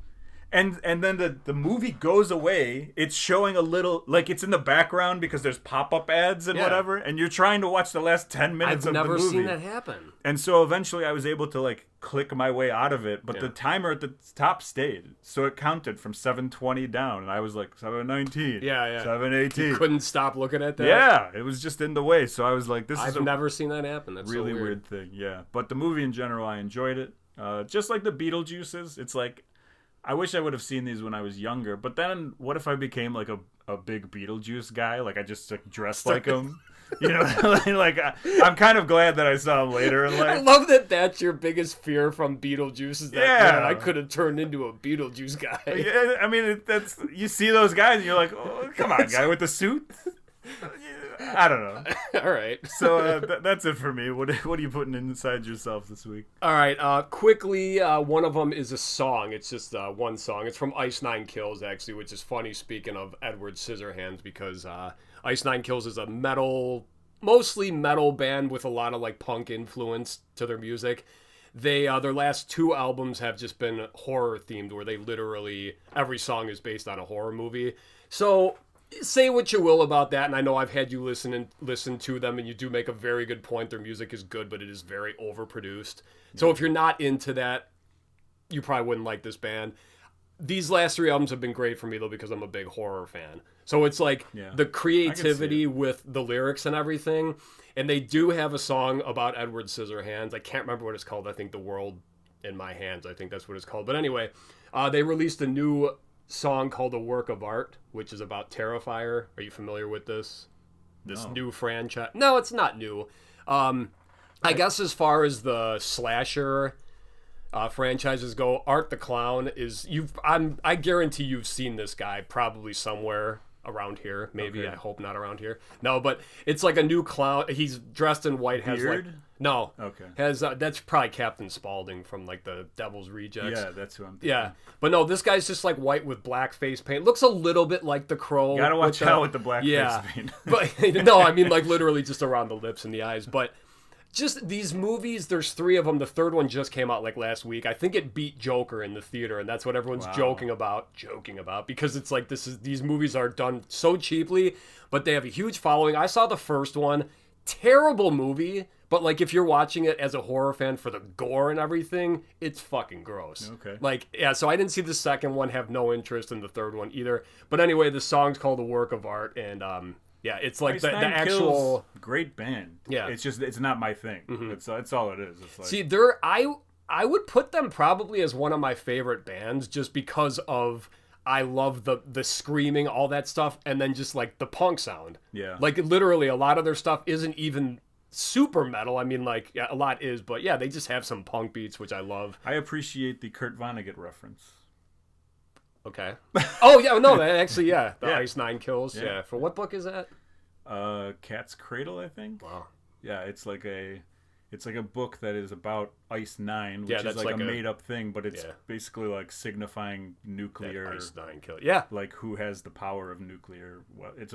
And then the movie goes away. It's showing a little, like it's in the background because there's pop-up ads and whatever, and you're trying to watch the last 10 minutes of the movie. I've never seen that happen. And so eventually I was able to like click my way out of it, but the timer at the top stayed. So it counted from 720 down, and I was like 719. Yeah. 718. You couldn't stop looking at that? Yeah, it was just in the way. So I was like, I've never seen that happen. That's really so weird thing. Yeah. But the movie in general, I enjoyed it. Just like the Beetlejuices, it's like, I wish I would have seen these when I was younger, but then what if I became like a big Beetlejuice guy? Like I just like, dressed like him, you know? Like I'm kind of glad that I saw him later in life. I love that that's your biggest fear from Beetlejuice is that man, I could have turned into a Beetlejuice guy. Yeah, I mean that's you see those guys and you're like, oh, come on, guy with the suit. I don't know. All right. So that's it for me. What are you putting inside yourself this week? All right. Quickly, one of them is a song. It's just one song. It's from Ice Nine Kills, actually, which is funny, speaking of Edward Scissorhands, because Ice Nine Kills is a mostly metal band with a lot of like punk influence to their music. Their last two albums have just been horror themed, where they literally every song is based on a horror movie. So say what you will about that, and I know I've had you listen to them, and you do make a very good point. Their music is good, but it is very overproduced. So if you're not into that, you probably wouldn't like this band. These last three albums have been great for me, though, because I'm a big horror fan. So it's like the creativity with the lyrics and everything. And they do have a song about Edward Scissorhands. I can't remember what it's called. I think The World in My Hands. I think that's what it's called. But anyway, they released a new song called A Work of Art, which is about Terrifier. Are you familiar with this new franchise? No, it's not new. I guess as far as the slasher franchises go, Art the Clown is I guarantee you've seen this guy probably somewhere around here. Maybe. I hope not around here. No, but it's like a new clown. He's dressed in white. Has beard? Like no. Okay. Has that's probably Captain Spaulding from like the Devil's Rejects. Yeah, that's who I'm thinking. Yeah, but no, this guy's just like white with black face paint. Looks a little bit like the Crow. Gotta watch out with the black face paint. But no, I mean like literally just around the lips and the eyes. But just these movies, there's three of them. The third one just came out like last week. I think it beat Joker in the theater, and that's what everyone's joking about because it's like these movies are done so cheaply, but they have a huge following. I saw the first one, terrible movie, but like if you're watching it as a horror fan for the gore and everything, it's fucking gross. Okay. Like, yeah, so I didn't see the second one, have no interest in the third one either. But anyway, the song's called A Work of Art, and Yeah, it's like Ice the Nine actual Kills, great band. Yeah. It's not my thing. It's all it is. It's like, See, I would put them probably as one of my favorite bands just because of I love the screaming, all that stuff, and then just like the punk sound. Yeah. Like literally a lot of their stuff isn't even super metal. I mean, like a lot is, but yeah, they just have some punk beats, which I love. I appreciate the Kurt Vonnegut reference. Okay. Oh yeah, no, actually, yeah, the Yeah. Ice Nine Kills. Yeah. Yeah. For what book is that? Cat's Cradle, I think. Wow. Yeah, it's like a book that is about Ice Nine, which Yeah, is that's like like a a- made up thing, but it's Yeah. basically like signifying nuclear, Ice Nine Kills. Yeah. like who has the power of nuclear. Well, it's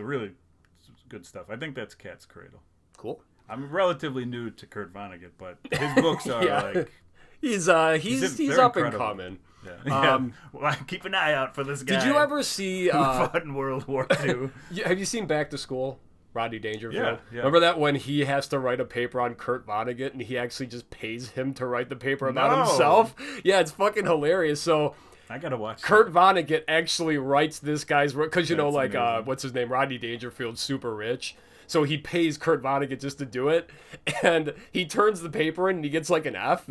good stuff. I think that's Cat's Cradle. Cool. I'm relatively new to Kurt Vonnegut, but his books are Yeah. like He's they're up and incredible. coming. yeah. Well, keep an eye out for this guy. Did you ever see? who fought in World War II? Have you seen Back to School? Rodney Dangerfield. Yeah. Remember that when he has to write a paper on Kurt Vonnegut and he actually just pays him to write the paper about himself? Yeah, it's fucking hilarious. So I gotta watch Kurt Vonnegut actually writes this guy's because you know That's like amazing. what's his name, Rodney Dangerfield's super rich. So he pays Kurt Vonnegut just to do it, and he turns the paper in and he gets like an F.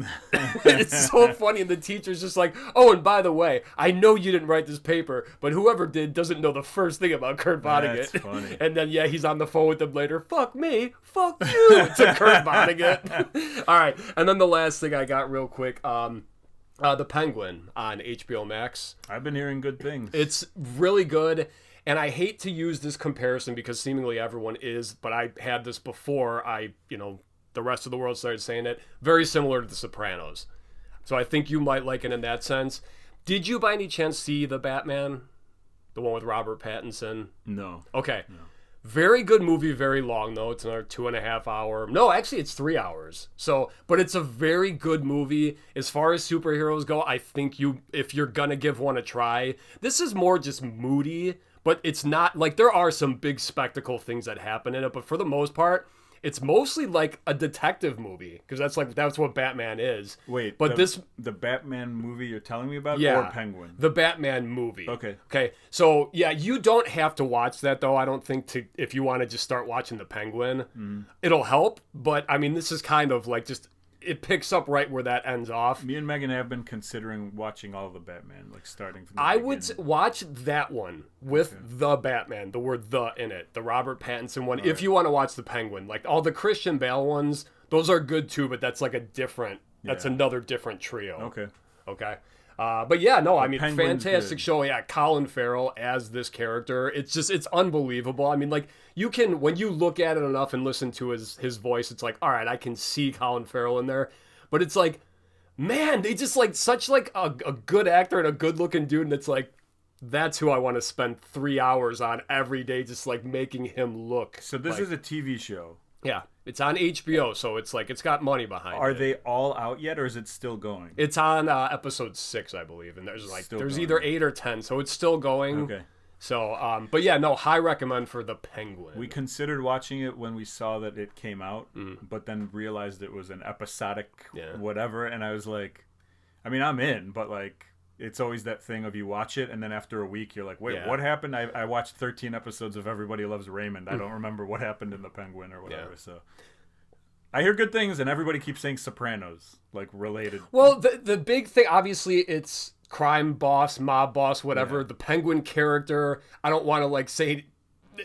It's so funny, and the teacher's just like, "Oh, and by the way, I know you didn't write this paper, but whoever did doesn't know the first thing about Kurt Vonnegut." That's funny. And then yeah, he's on the phone with them later. Fuck me, fuck you to Kurt Vonnegut. All right, and then the last thing I got real quick, The Penguin on HBO Max. I've been hearing good things. It's really good, and I hate to use this comparison because seemingly everyone is, but I had this before the rest of the world started saying it. Very similar to The Sopranos. So I think you might like it in that sense. Did you by any chance see The Batman? The one with Robert Pattinson? No. Okay. No. Very good movie, very long though. It's another 2.5 hour. No, actually it's 3 hours. So, but it's a very good movie. As far as superheroes go, I think if you're gonna give one a try, this is more just moody, but it's not like there are some big spectacle things that happen in it, but for the most part, it's mostly like a detective movie because that's what Batman is. Wait, but the Batman movie you're telling me about, yeah, or Penguin? The Batman movie. Okay. So yeah, you don't have to watch that though. I don't think if you want to just start watching the Penguin, it'll help. But I mean, this is kind of like just it picks up right where that ends off. Me and Megan have been considering watching all of the Batman, like starting from the I beginning. would watch that one with the Batman, the word "the" in it, the Robert Pattinson one. If you want to watch the Penguin, like all the Christian Bale ones, those are good too. But that's like that's another different trio. Okay. But yeah, no, I mean, Penguin's fantastic good. show. Yeah, Colin Farrell as this character. It's unbelievable. I mean, like, you can, when you look at it enough and listen to his voice, it's like, all right, I can see Colin Farrell in there. But it's like, man, they just like such like a good actor and a good looking dude. And it's like, that's who I want to spend 3 hours on every day, just like making him look. So this is a TV show. Yeah, it's on HBO, so it's like it's got money behind it. Are they all out yet, or is it still going? It's on episode 6, I believe, and there's Going. either 8 or 10, so it's still going. Okay. So, but yeah, no, high recommend for The Penguin. We considered watching it when we saw that it came out, but then realized it was an episodic whatever, and I was like, I mean, I'm in, but like, it's always that thing of you watch it, and then after a week, you're like, wait, what happened? I watched 13 episodes of Everybody Loves Raymond. I don't remember what happened in The Penguin or whatever, so... I hear good things, and everybody keeps saying Sopranos, like, related. Well, the big thing, obviously, it's crime boss, mob boss, whatever. The Penguin character, I don't want to, like, say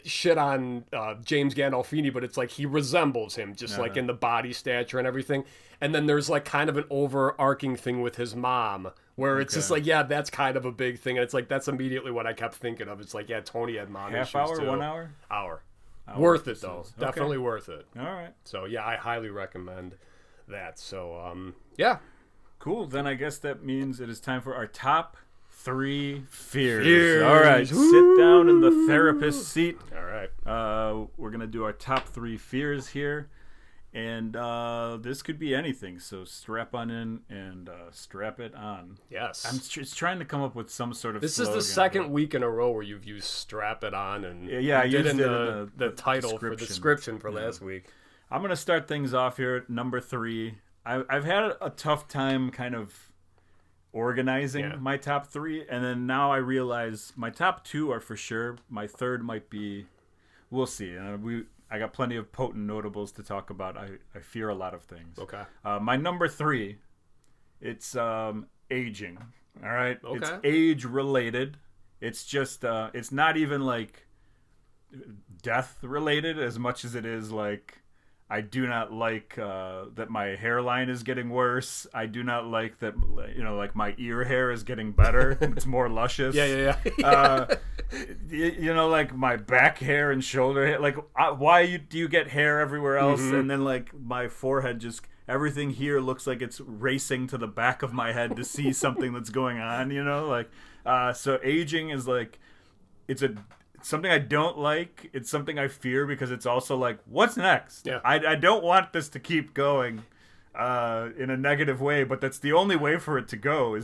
shit on James Gandolfini, but it's like he resembles him, just like in the body stature and everything. And then there's, like, kind of an overarching thing with his mom, where it's just like, yeah, that's kind of a big thing. And it's like, that's immediately what I kept thinking of. It's like, yeah, Tony had mom issues, Half hour, too. 1 hour? Hour. Worth it, though. Okay. Definitely worth it. All right. So, yeah, I highly recommend that. So, yeah. Cool. Then I guess that means it is time for our top 3 fears. All right. Sit down in the therapist seat. All right. We're going to do our top 3 fears here. And this could be anything. So strap on in and strap it on. Yes. I'm just trying to come up with some sort of This is the second week in a row where you've used strap it on. And yeah, I did used in it the title for the description for last week. I'm going to start things off here at number 3. I've had a tough time kind of organizing my top 3. And then now I realize my top 2 are for sure. My third might be we'll see. I got plenty of potent notables to talk about. I fear a lot of things. Okay. My number 3, it's aging. All right. Okay. It's age related. It's just it's not even like death related as much as it is like I do not like that my hairline is getting worse. I do not like that, like my ear hair is getting better. It's more luscious. Yeah. Like my back hair and shoulder hair. Like, why do you get hair everywhere else? Mm-hmm. And then like my forehead, just everything here looks like it's racing to the back of my head to see something that's going on. So aging is like, it's something I don't like. It's something I fear because it's also like, what's next? Yeah. I don't want this to keep going in a negative way, but that's the only way for it to go.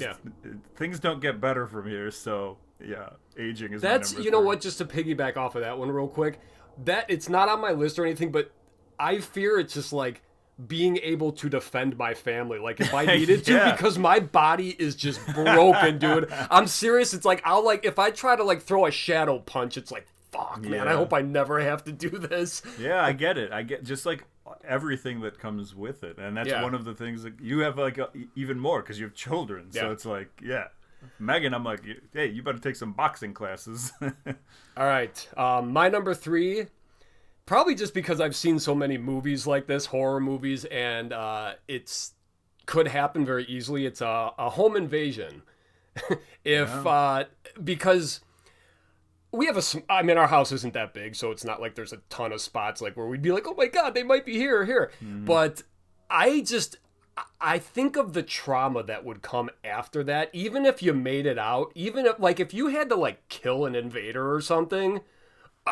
Things don't get better from here. So yeah, aging is. That's my number 3. You know what? Just to piggyback off of that one real quick, that it's not on my list or anything, but I fear it's just like being able to defend my family, like if I needed to, because my body is just broken, dude. I'm serious. It's like if I try to like throw a shadow punch, it's like, fuck, man. I hope I never have to do this. Yeah, I get it. I get just like everything that comes with it, and that's one of the things that you have like even more because you have children. So it's like, Megan, I'm like, hey, you better take some boxing classes. All right, my number 3. Probably just because I've seen so many movies like this, horror movies, and could happen very easily. It's a home invasion. Because we have our house isn't that big, so it's not like there's a ton of spots like where we'd be like, oh my God, they might be here. Mm-hmm. But I think of the trauma that would come after that, even if you made it out, even if you had to like kill an invader or something.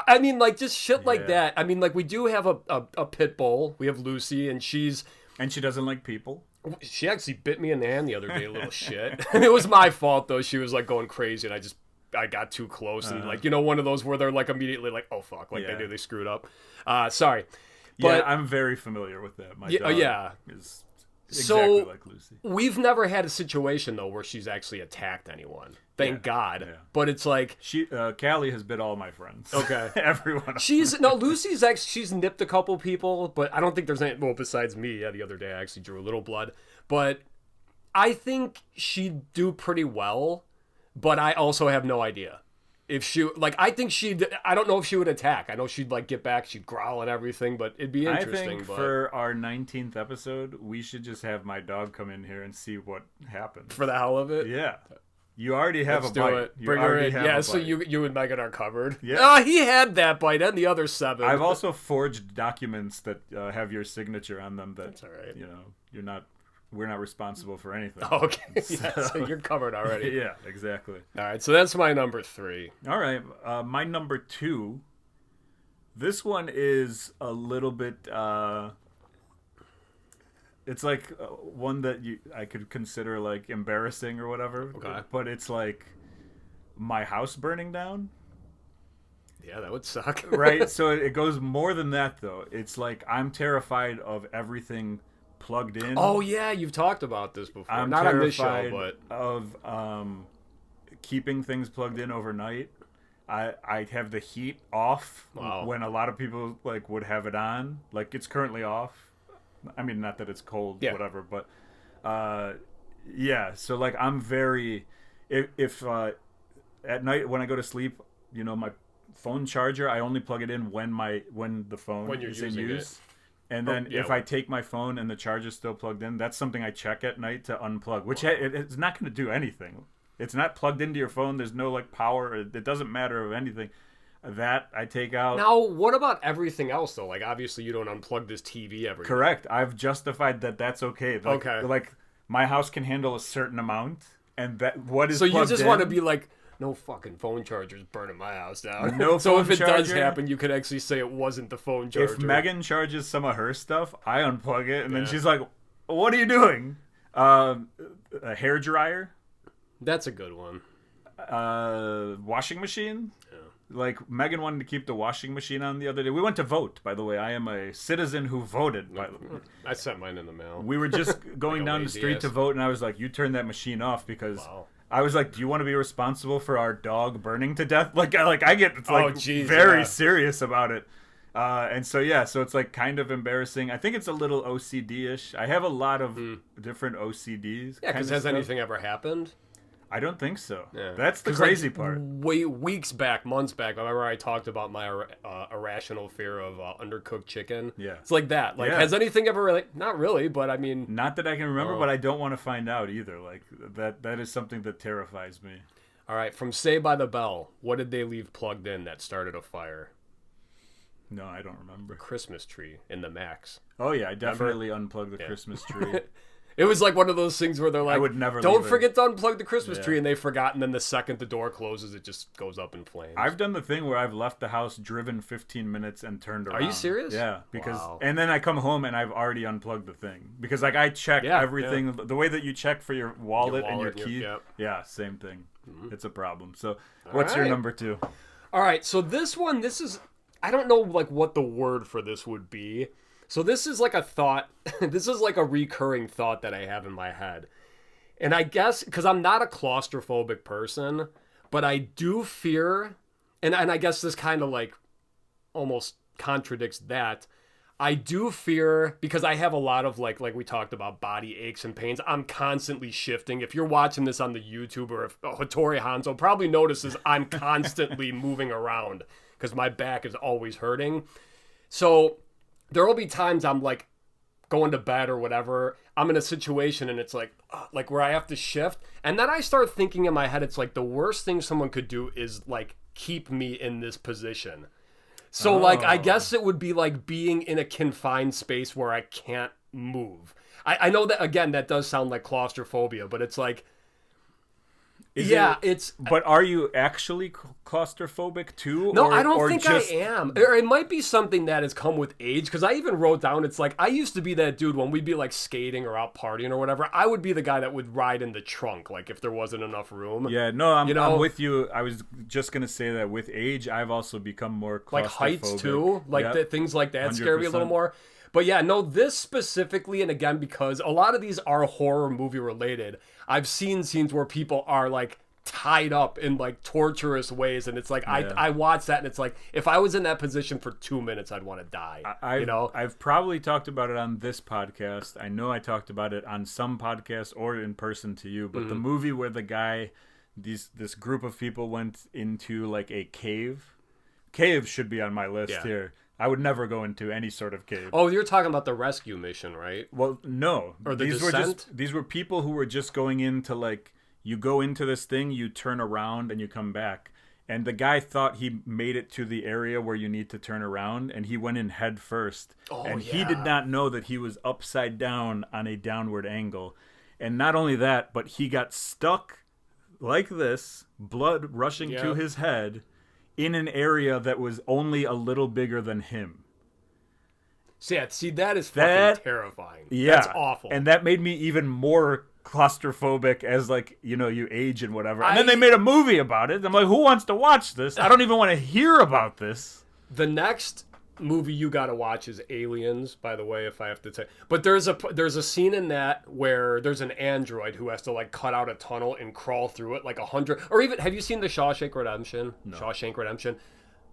I mean, like, just shit like that. I mean, like, we do have a pit bull. We have Lucy, and she doesn't like people. She actually bit me in the hand the other day, little shit. It was my fault, though. She was, like, going crazy, and I got too close. And, like, one of those where they're, like, immediately like, oh, fuck. Like, they screwed up. Sorry. But, I'm very familiar with that. My dog is exactly like Lucy. We've never had a situation, though, where she's actually attacked anyone. Thank God. Yeah. But it's like... Callie has bit all my friends. Okay. Everyone. Lucy's actually... She's nipped a couple people, but I don't think there's any... Well, besides me, the other day I actually drew a little blood. But I think she'd do pretty well, but I also have no idea. If she... Like, I think she'd... I don't know if she would attack. I know she'd, like, get back, she'd growl and everything, but it'd be interesting. I think for our 19th episode, we should just have my dog come in here and see what happens. For the hell of it? Yeah. You already have Let's a bite. Do it. Bring her in. Yeah, so you and Megan are covered. Yeah. He had that bite and the other 7. I've also forged documents that have your signature on them. That's all right. We're not responsible for anything. Oh, okay. So you're covered already. Yeah, exactly. All right, so that's my number 3. All right, my number 2. This one is a little bit. It's like one that I could consider like embarrassing or whatever. Okay. But it's like my house burning down. Yeah, that would suck. Right? So it goes more than that, though. It's like I'm terrified of everything plugged in. Oh, yeah, you've talked about this before. I'm not terrified on this show, but... of keeping things plugged in overnight. I have the heat off when a lot of people like would have it on. Like, it's currently off. I mean, not that it's cold, whatever, but so like I'm very if at night when I go to sleep, my phone charger, I only plug it in when the phone is in use. And then if I take my phone and the charger's still plugged in, that's something I check at night to unplug, which it's not going to do anything. It's not plugged into your phone. There's no like power. It doesn't matter of anything. That I take out. Now, what about everything else, though? Like, obviously, you don't unplug this TV every Correct. I've justified that that's okay. Like, okay. Like, my house can handle a certain amount, and that what is so you just want to in, be like, no fucking phone charger's burning my house down. No so if it charger, does happen, you could actually say it wasn't the phone charger. If Megan charges some of her stuff, I unplug it, and then she's like, what are you doing? A hair dryer. That's a good one. Washing machine. Like, Megan wanted to keep the washing machine on the other day. We went to vote, by the way. I am a citizen who voted. I sent mine in the mail. We were just going down the street to vote, and I was like, you turn that machine off because I was like, do you want to be responsible for our dog burning to death? Like I get geez, very serious about it. And so it's like kind of embarrassing. I think it's a little OCD-ish. I have a lot of different OCDs. Yeah, because has anything ever happened? I don't think so. Yeah. That's the crazy part. Months back, remember I talked about my irrational fear of undercooked chicken? Yeah. It's like that. Like, has anything ever really? Not really, but I mean... Not that I can remember, but I don't want to find out either. Like, that is something that terrifies me. All right, from Saved by the Bell, what did they leave plugged in that started a fire? No, I don't remember. Christmas tree in the Max. Oh, yeah, I definitely unplugged the Christmas tree. It was like one of those things where they're like, I would never don't forget to unplug the Christmas tree, and they forgot, and then the second the door closes, it just goes up in flames. I've done the thing where I've left the house, driven 15 minutes, and turned around. Are you serious? Yeah, because and then I come home and I've already unplugged the thing. Because like I check everything, the way that you check for your wallet and your key. Yeah, same thing. Mm-hmm. It's a problem. So what's your number 2? All right, so this is, I don't know like what the word for this would be. So this is like a thought, this is like a recurring thought that I have in my head. And I guess, because I'm not a claustrophobic person, but I do fear, and I guess this kind of like almost contradicts that. I do fear, because I have a lot of like we talked about, body aches and pains. I'm constantly shifting. If you're watching this on the YouTube, or if Hattori Hanzo probably notices I'm constantly moving around because my back is always hurting. So there will be times I'm like going to bed or whatever, I'm in a situation and it's like where I have to shift. And then I start thinking in my head, it's like the worst thing someone could do is like keep me in this position. So like, I guess it would be like being in a confined space where I can't move. I know that, again, that does sound like claustrophobia, but it's like, But are you actually claustrophobic too? No, I don't think I am. Or it might be something that has come with age, because I even wrote down, it's like, I used to be that dude when we'd be like skating or out partying or whatever, I would be the guy that would ride in the trunk, like if there wasn't enough room. Yeah, no, I'm with you. I was just going to say that with age, I've also become more claustrophobic. Like heights too? Like things like that 100%. Scare me a little more. But yeah, no, this specifically, and again, because a lot of these are horror movie related, I've seen scenes where people are like tied up in like torturous ways, and it's like I watch that and it's like, if I was in that position for 2 minutes, I'd want to die. I've probably talked about it on this podcast. I know I talked about it on some podcasts or in person to you, but the movie where the guy, this group of people went into like a cave. Cave should be on my list here. I would never go into any sort of cave. Oh, you're talking about the rescue mission, right? Well, no. Or the descent? These were people who were just going into like, you go into this thing, you turn around, and you come back. And the guy thought he made it to the area where you need to turn around, and he went in head first. He did not know that he was upside down on a downward angle. And not only that, but he got stuck like this, blood rushing to his head, in an area that was only a little bigger than him. See, that is fucking terrifying. Yeah. That's awful. And that made me even more claustrophobic as like, you age and whatever. And then they made a movie about it. I'm like, who wants to watch this? I don't even want to hear about this. The next movie you got to watch is Aliens, by the way, if I have to tell. But there's a scene in that where there's an android who has to like cut out a tunnel and crawl through it like 100, or even, have you seen the Shawshank Redemption? No. Shawshank Redemption.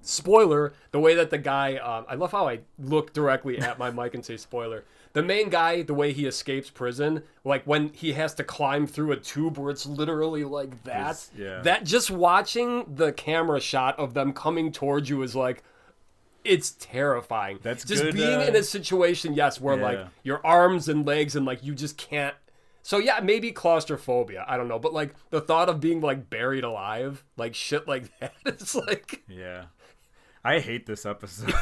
Spoiler, the way that the guy, I love how I look directly at my mic and say spoiler. The main guy, the way he escapes prison, like when he has to climb through a tube where it's literally like that. That just watching the camera shot of them coming towards you is like, it's terrifying. That's just good, being in a situation, where like your arms and legs and like you just can't. So yeah, maybe claustrophobia. I don't know, but like the thought of being like buried alive, like shit like that, it's like. Yeah, I hate this episode.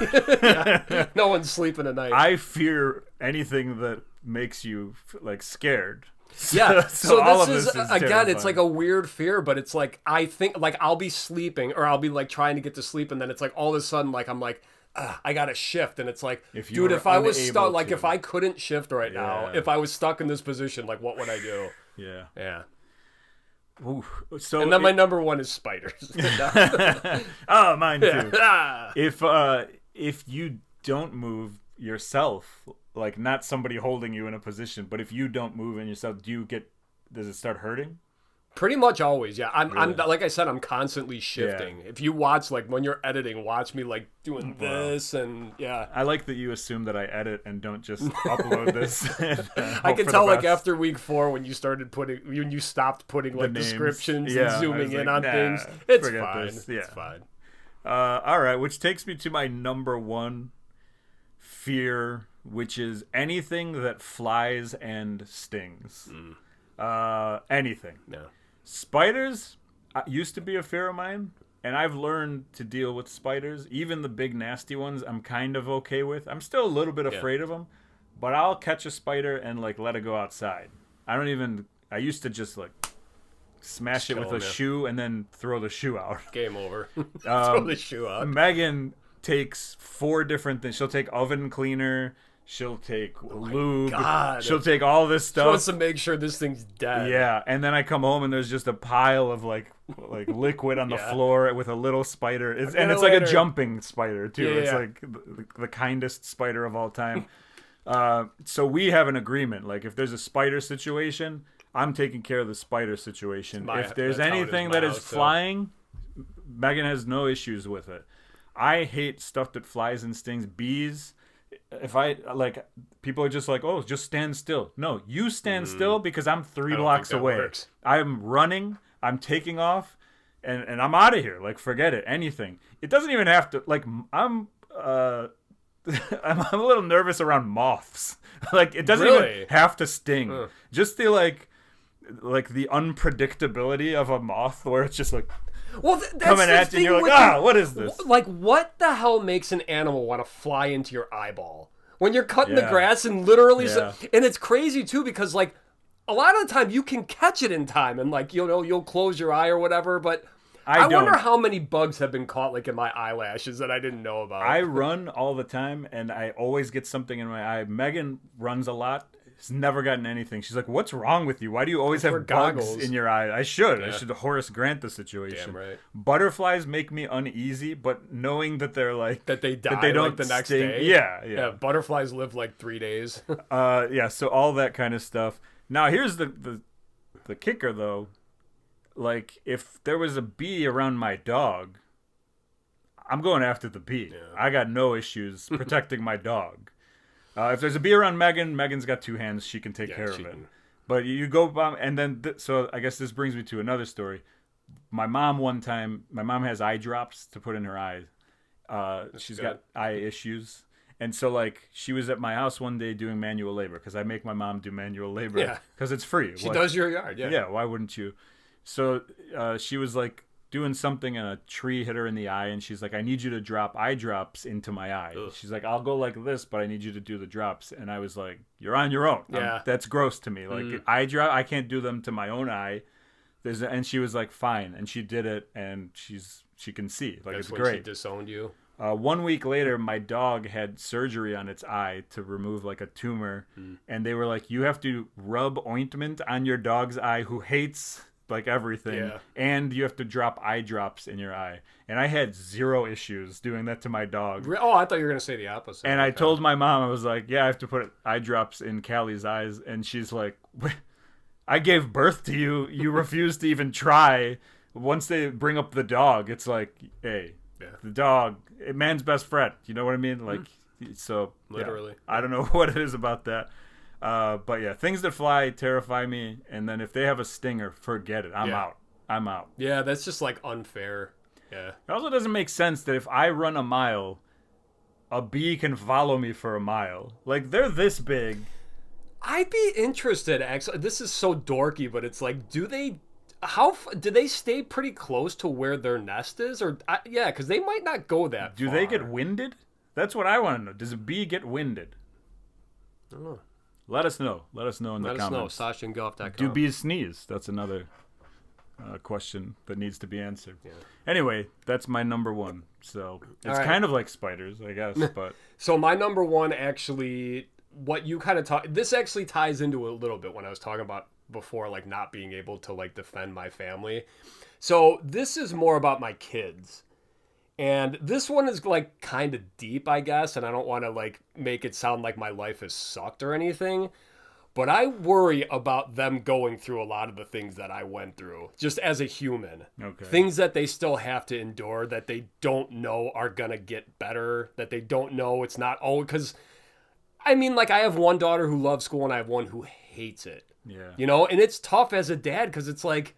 No one's sleeping at night. I fear anything that makes you like scared. Yeah, so this is again, terrifying. It's like a weird fear, but it's like, I think like I'll be sleeping or I'll be like trying to get to sleep, and then it's like all of a sudden like I'm like, I gotta shift, and it's like, dude, if I was stuck, like if I couldn't shift right now, if I was stuck in this position, like what would I do? Yeah. Ooh, so and then my number one is spiders. Oh, mine too. If you don't move yourself, like not somebody holding you in a position, but if you don't move in yourself, does it start hurting? Pretty much always, yeah. I'm Really? like I said, I'm constantly shifting. If you watch, like, when you're editing, watch me, like, doing this, and, yeah. I like that you assume that I edit and don't just upload this. And, I can hope for tell, the like, best. after week 4, when you stopped putting, like, names. descriptions Yeah, and I zooming was in like, on nah, things, it's forget fine. this. Yeah. It's fine. All right, which takes me to my number one fear, which is anything that flies and stings. Anything. No. Spiders used to be a fear of mine, and I've learned to deal with spiders. Even the big nasty ones, I'm kind of okay with. I'm still a little bit afraid of them, but I'll catch a spider and like let it go outside. I used to just like smash it with a shoe and then throw the shoe out. Game over. Throw the shoe out. Megan takes 4 different things. She'll take oven cleaner. She'll take lube. God. She'll take all this stuff. She wants to make sure this thing's dead. Yeah, and then I come home and there's just a pile of like liquid on the floor with a little spider. It's like a jumping spider too. It's like the kindest spider of all time. So we have an agreement. Like if there's a spider situation, I'm taking care of the spider situation. If there's anything that is flying, Megan has no issues with it. I hate stuff that flies and stings. Bees. If people are just like, oh, just stand still. No, you stand still because I'm 3 blocks away. Works. I'm running. I'm taking off, and I'm out of here. Like, forget it. Anything. It doesn't even have to. Like, I'm a little nervous around moths. Like, it doesn't even have to sting. Just the like the unpredictability of a moth, where it's just like. Well, that's coming at you, and you're like, what is this? Like, what the hell makes an animal want to fly into your eyeball? When you're cutting the grass and literally... and it's crazy, too, because, like, a lot of the time you can catch it in time and, like, you'll close your eye or whatever, but I wonder how many bugs have been caught, like, in my eyelashes that I didn't know about. I run all the time, and I always get something in my eye. Megan runs a lot. She's never gotten anything. She's like, what's wrong with you? Why do you always have bugs in your eye? I should Horace Grant the situation. Damn right. Butterflies make me uneasy, but knowing that they're like... That they die they don't like the next sting, day. Yeah, butterflies live like 3 days. So all that kind of stuff. Now, here's the kicker, though. Like, if there was a bee around my dog, I'm going after the bee. Yeah. I got no issues protecting my dog. If there's a bee around Megan's got 2 hands. She can take care of it. But you go, and then, so I guess this brings me to another story. My mom has eye drops to put in her eyes. She's got eye issues. And so, like, she was at my house one day doing manual labor, because I make my mom do manual labor because it's free. She does your yard, Yeah, why wouldn't you? So she was, like, doing something and a tree hit her in the eye, and she's like, I need you to drop eye drops into my eye. Ugh. She's like, I'll go like this, but I need you to do the drops. And I was like, you're on your own. Yeah. That's gross to me. Like, eye drop, I can't do them to my own eye. And she was like, fine. And she did it, and she can see. Like, that's it's great. She disowned you. 1 week later, my dog had surgery on its eye to remove like a tumor. And they were like, you have to rub ointment on your dog's eye who hates like everything, and you have to drop eye drops in your eye. And I had 0 issues doing that to my dog. Oh, I thought you were gonna say the opposite. And I told my mom, I was like, yeah, I have to put eye drops in Callie's eyes. And she's like, I gave birth to you. You refused to even try. Once they bring up the dog, it's like, hey, the dog, man's best friend. You know what I mean? Like, so literally. I don't know what it is about that. But yeah, things that fly terrify me, and then if they have a stinger, forget it. I'm out. Yeah, that's just like unfair. Yeah. It also doesn't make sense that if I run a mile, a bee can follow me for a mile. Like, they're this big. I'd be interested, actually. This is so dorky, but it's like, do they stay pretty close to where their nest is? Or because they might not go that far. Do they get winded? That's what I want to know. Does a bee get winded? I don't know. Let us know. Let us know in the comments. Let us know. sasaandgoff.com. Do bees sneeze? That's another question that needs to be answered. Yeah. Anyway, that's my number one. So it's kind of like spiders, I guess. But so my number one, actually, what you kind of this actually ties into a little bit when I was talking about before, like not being able to like defend my family. So this is more about my kids. And this one is like kind of deep, I guess, and I don't want to like make it sound like my life has sucked or anything. But I worry about them going through a lot of the things that I went through, just as a human. Okay. Things that they still have to endure, that they don't know are going to get better, that they don't know it's not all. Because, I mean, like, I have one daughter who loves school and I have one who hates it. Yeah. You know, and it's tough as a dad because it's like.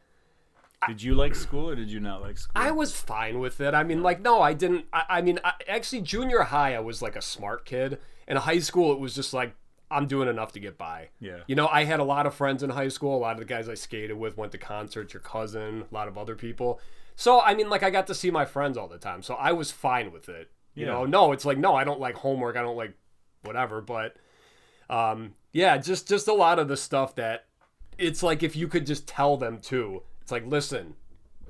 Did you like school or did you not like school? I was fine with it. I mean, like, no, I didn't. I mean, actually, junior high, I was like a smart kid. In high school, it was just like, I'm doing enough to get by. Yeah. You know, I had a lot of friends in high school. A lot of the guys I skated with went to concerts, your cousin, a lot of other people. So, I mean, like, I got to see my friends all the time. So I was fine with it. You know, no, it's like, no, I don't like homework. I don't like whatever. But, yeah, just a lot of the stuff that it's like if you could just tell them too. It's like, listen,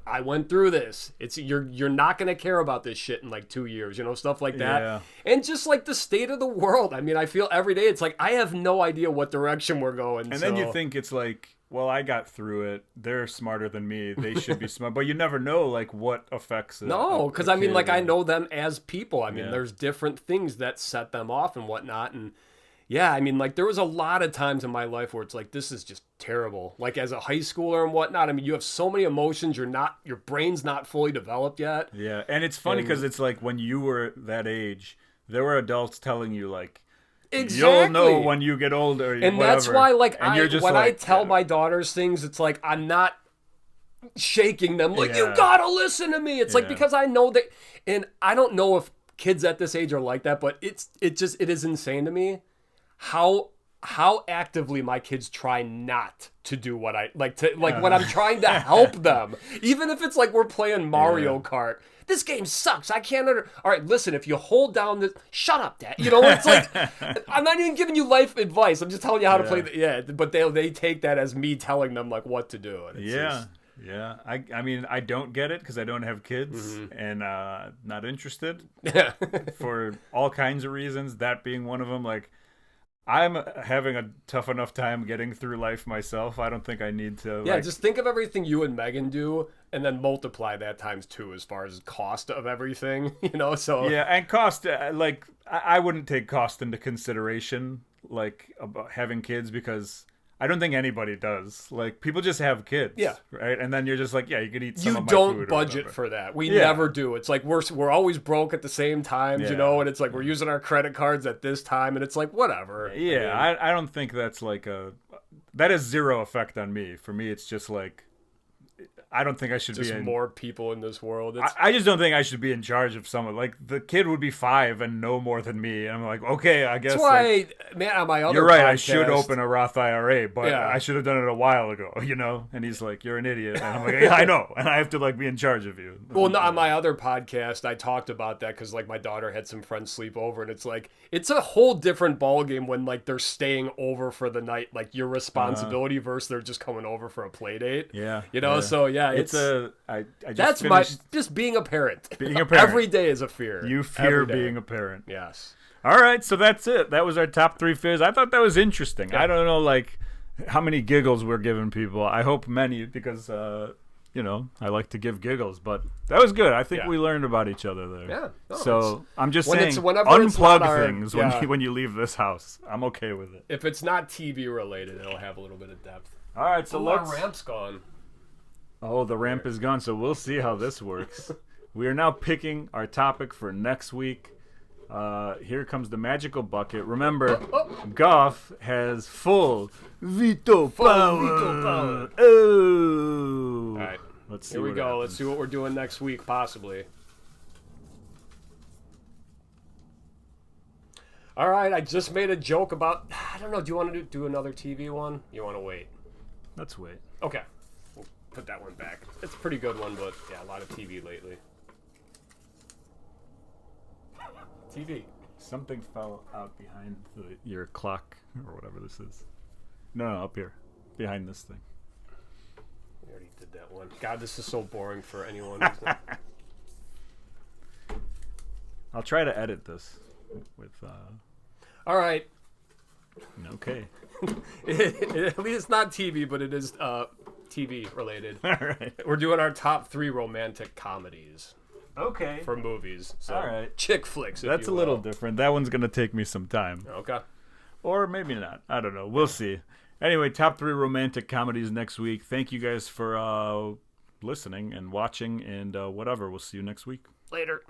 I went through this. It's you're not gonna care about this shit in like 2 years, you know, stuff like that. Yeah. And just like the state of the world. I mean, I feel every day it's like I have no idea what direction we're going. And then you think it's like, well, I got through it. They're smarter than me. They should be smart. But you never know like what affects it. No, because I mean, like I know them as people. I mean, there's different things that set them off and whatnot. And yeah, I mean, like there was a lot of times in my life where it's like, this is just terrible. Like as a high schooler and whatnot, I mean, you have so many emotions. Your brain's not fully developed yet. Yeah, and it's funny because it's like when you were that age, there were adults telling you like, exactly. You'll know when you get older. And whatever. That's why, like, when I tell yeah. my daughters things, it's like I'm not shaking them like, Yeah. you gotta listen to me. It's like because I know that, and I don't know if kids at this age are like that, but it is insane to me how actively my kids try not to do what I like to when I'm trying to help them, even if it's like we're playing Mario Kart. This game sucks. I can't all right, listen, if you hold down this, shut up, Dad. You know, it's like I'm not even giving you life advice. I'm just telling you how to play but they take that as me telling them like what to do. And it's just, yeah. I mean, I don't get it because I don't have kids and not interested. Yeah. For all kinds of reasons, that being one of them. Like, I'm having a tough enough time getting through life myself. I don't think I need to. Yeah, just think of everything you and Megan do and then multiply that times 2 as far as cost of everything, you know? So yeah, and cost, like, I wouldn't take cost into consideration, like, about having kids because I don't think anybody does. Like, people just have kids. Yeah. Right? And then you're just like, yeah, you could eat some of my You food don't or budget whatever. for that. We never do. It's like we're always broke at the same times, you know, and it's like we're using our credit cards at this time, and it's like, whatever. Yeah, I don't think that's like that has zero effect on me. For me, it's just like, I don't think I should just be more people in this world. I just don't think I should be in charge of someone. Like, the kid would be 5 and know more than me. And I'm like, okay, I guess. That's why, man, on my other you're right, podcast, I should open a Roth IRA, but I should have done it a while ago, you know? And he's like, you're an idiot. And I'm like, yeah, I know. And I have to, like, be in charge of you. Well, no, on my other podcast, I talked about that because, like, my daughter had some friends sleep over, and it's like, it's a whole different ballgame when, like, they're staying over for the night, like, your responsibility versus they're just coming over for a play date. Yeah. You know, so, yeah, it's I just that's just being a parent. Being a parent. Every day is a fear. You fear being a parent. Yes. All right, so that's it. That was our top 3 fears. I thought that was interesting. Yeah. I don't know, like, how many giggles we're giving people. I hope many because, you know, I like to give giggles. But that was good. I think we learned about each other there. Yeah. No, so I'm just saying, unplug things when you leave this house. I'm okay with it. If it's not TV related, it'll have a little bit of depth. All right, so our ramp's gone. Oh, the ramp is gone, so we'll see how this works. We are now picking our topic for next week. Here comes the magical bucket. Remember, Goff has full veto power. Oh! All right, let's see. Here we go. Happens. Let's see what we're doing next week, possibly. All right, I just made a joke about. I don't know. Do you want to do another TV one? You want to wait? Let's wait. Okay. Put that one back. It's a pretty good one, but yeah, a lot of TV lately. TV. Something fell out behind your clock or whatever this is. No, up here. Behind this thing. We already did that one. God, this is so boring for anyone who's not... I'll try to edit this with... All right. Okay. At least it's not TV, but it is... TV related. All right. We're doing our top 3 romantic comedies. Okay. For movies. So all right. Chick flicks. That's a little different. That one's going to take me some time. Okay. Or maybe not. I don't know. We'll see. Anyway, top 3 romantic comedies next week. Thank you guys for listening and watching and whatever. We'll see you next week. Later.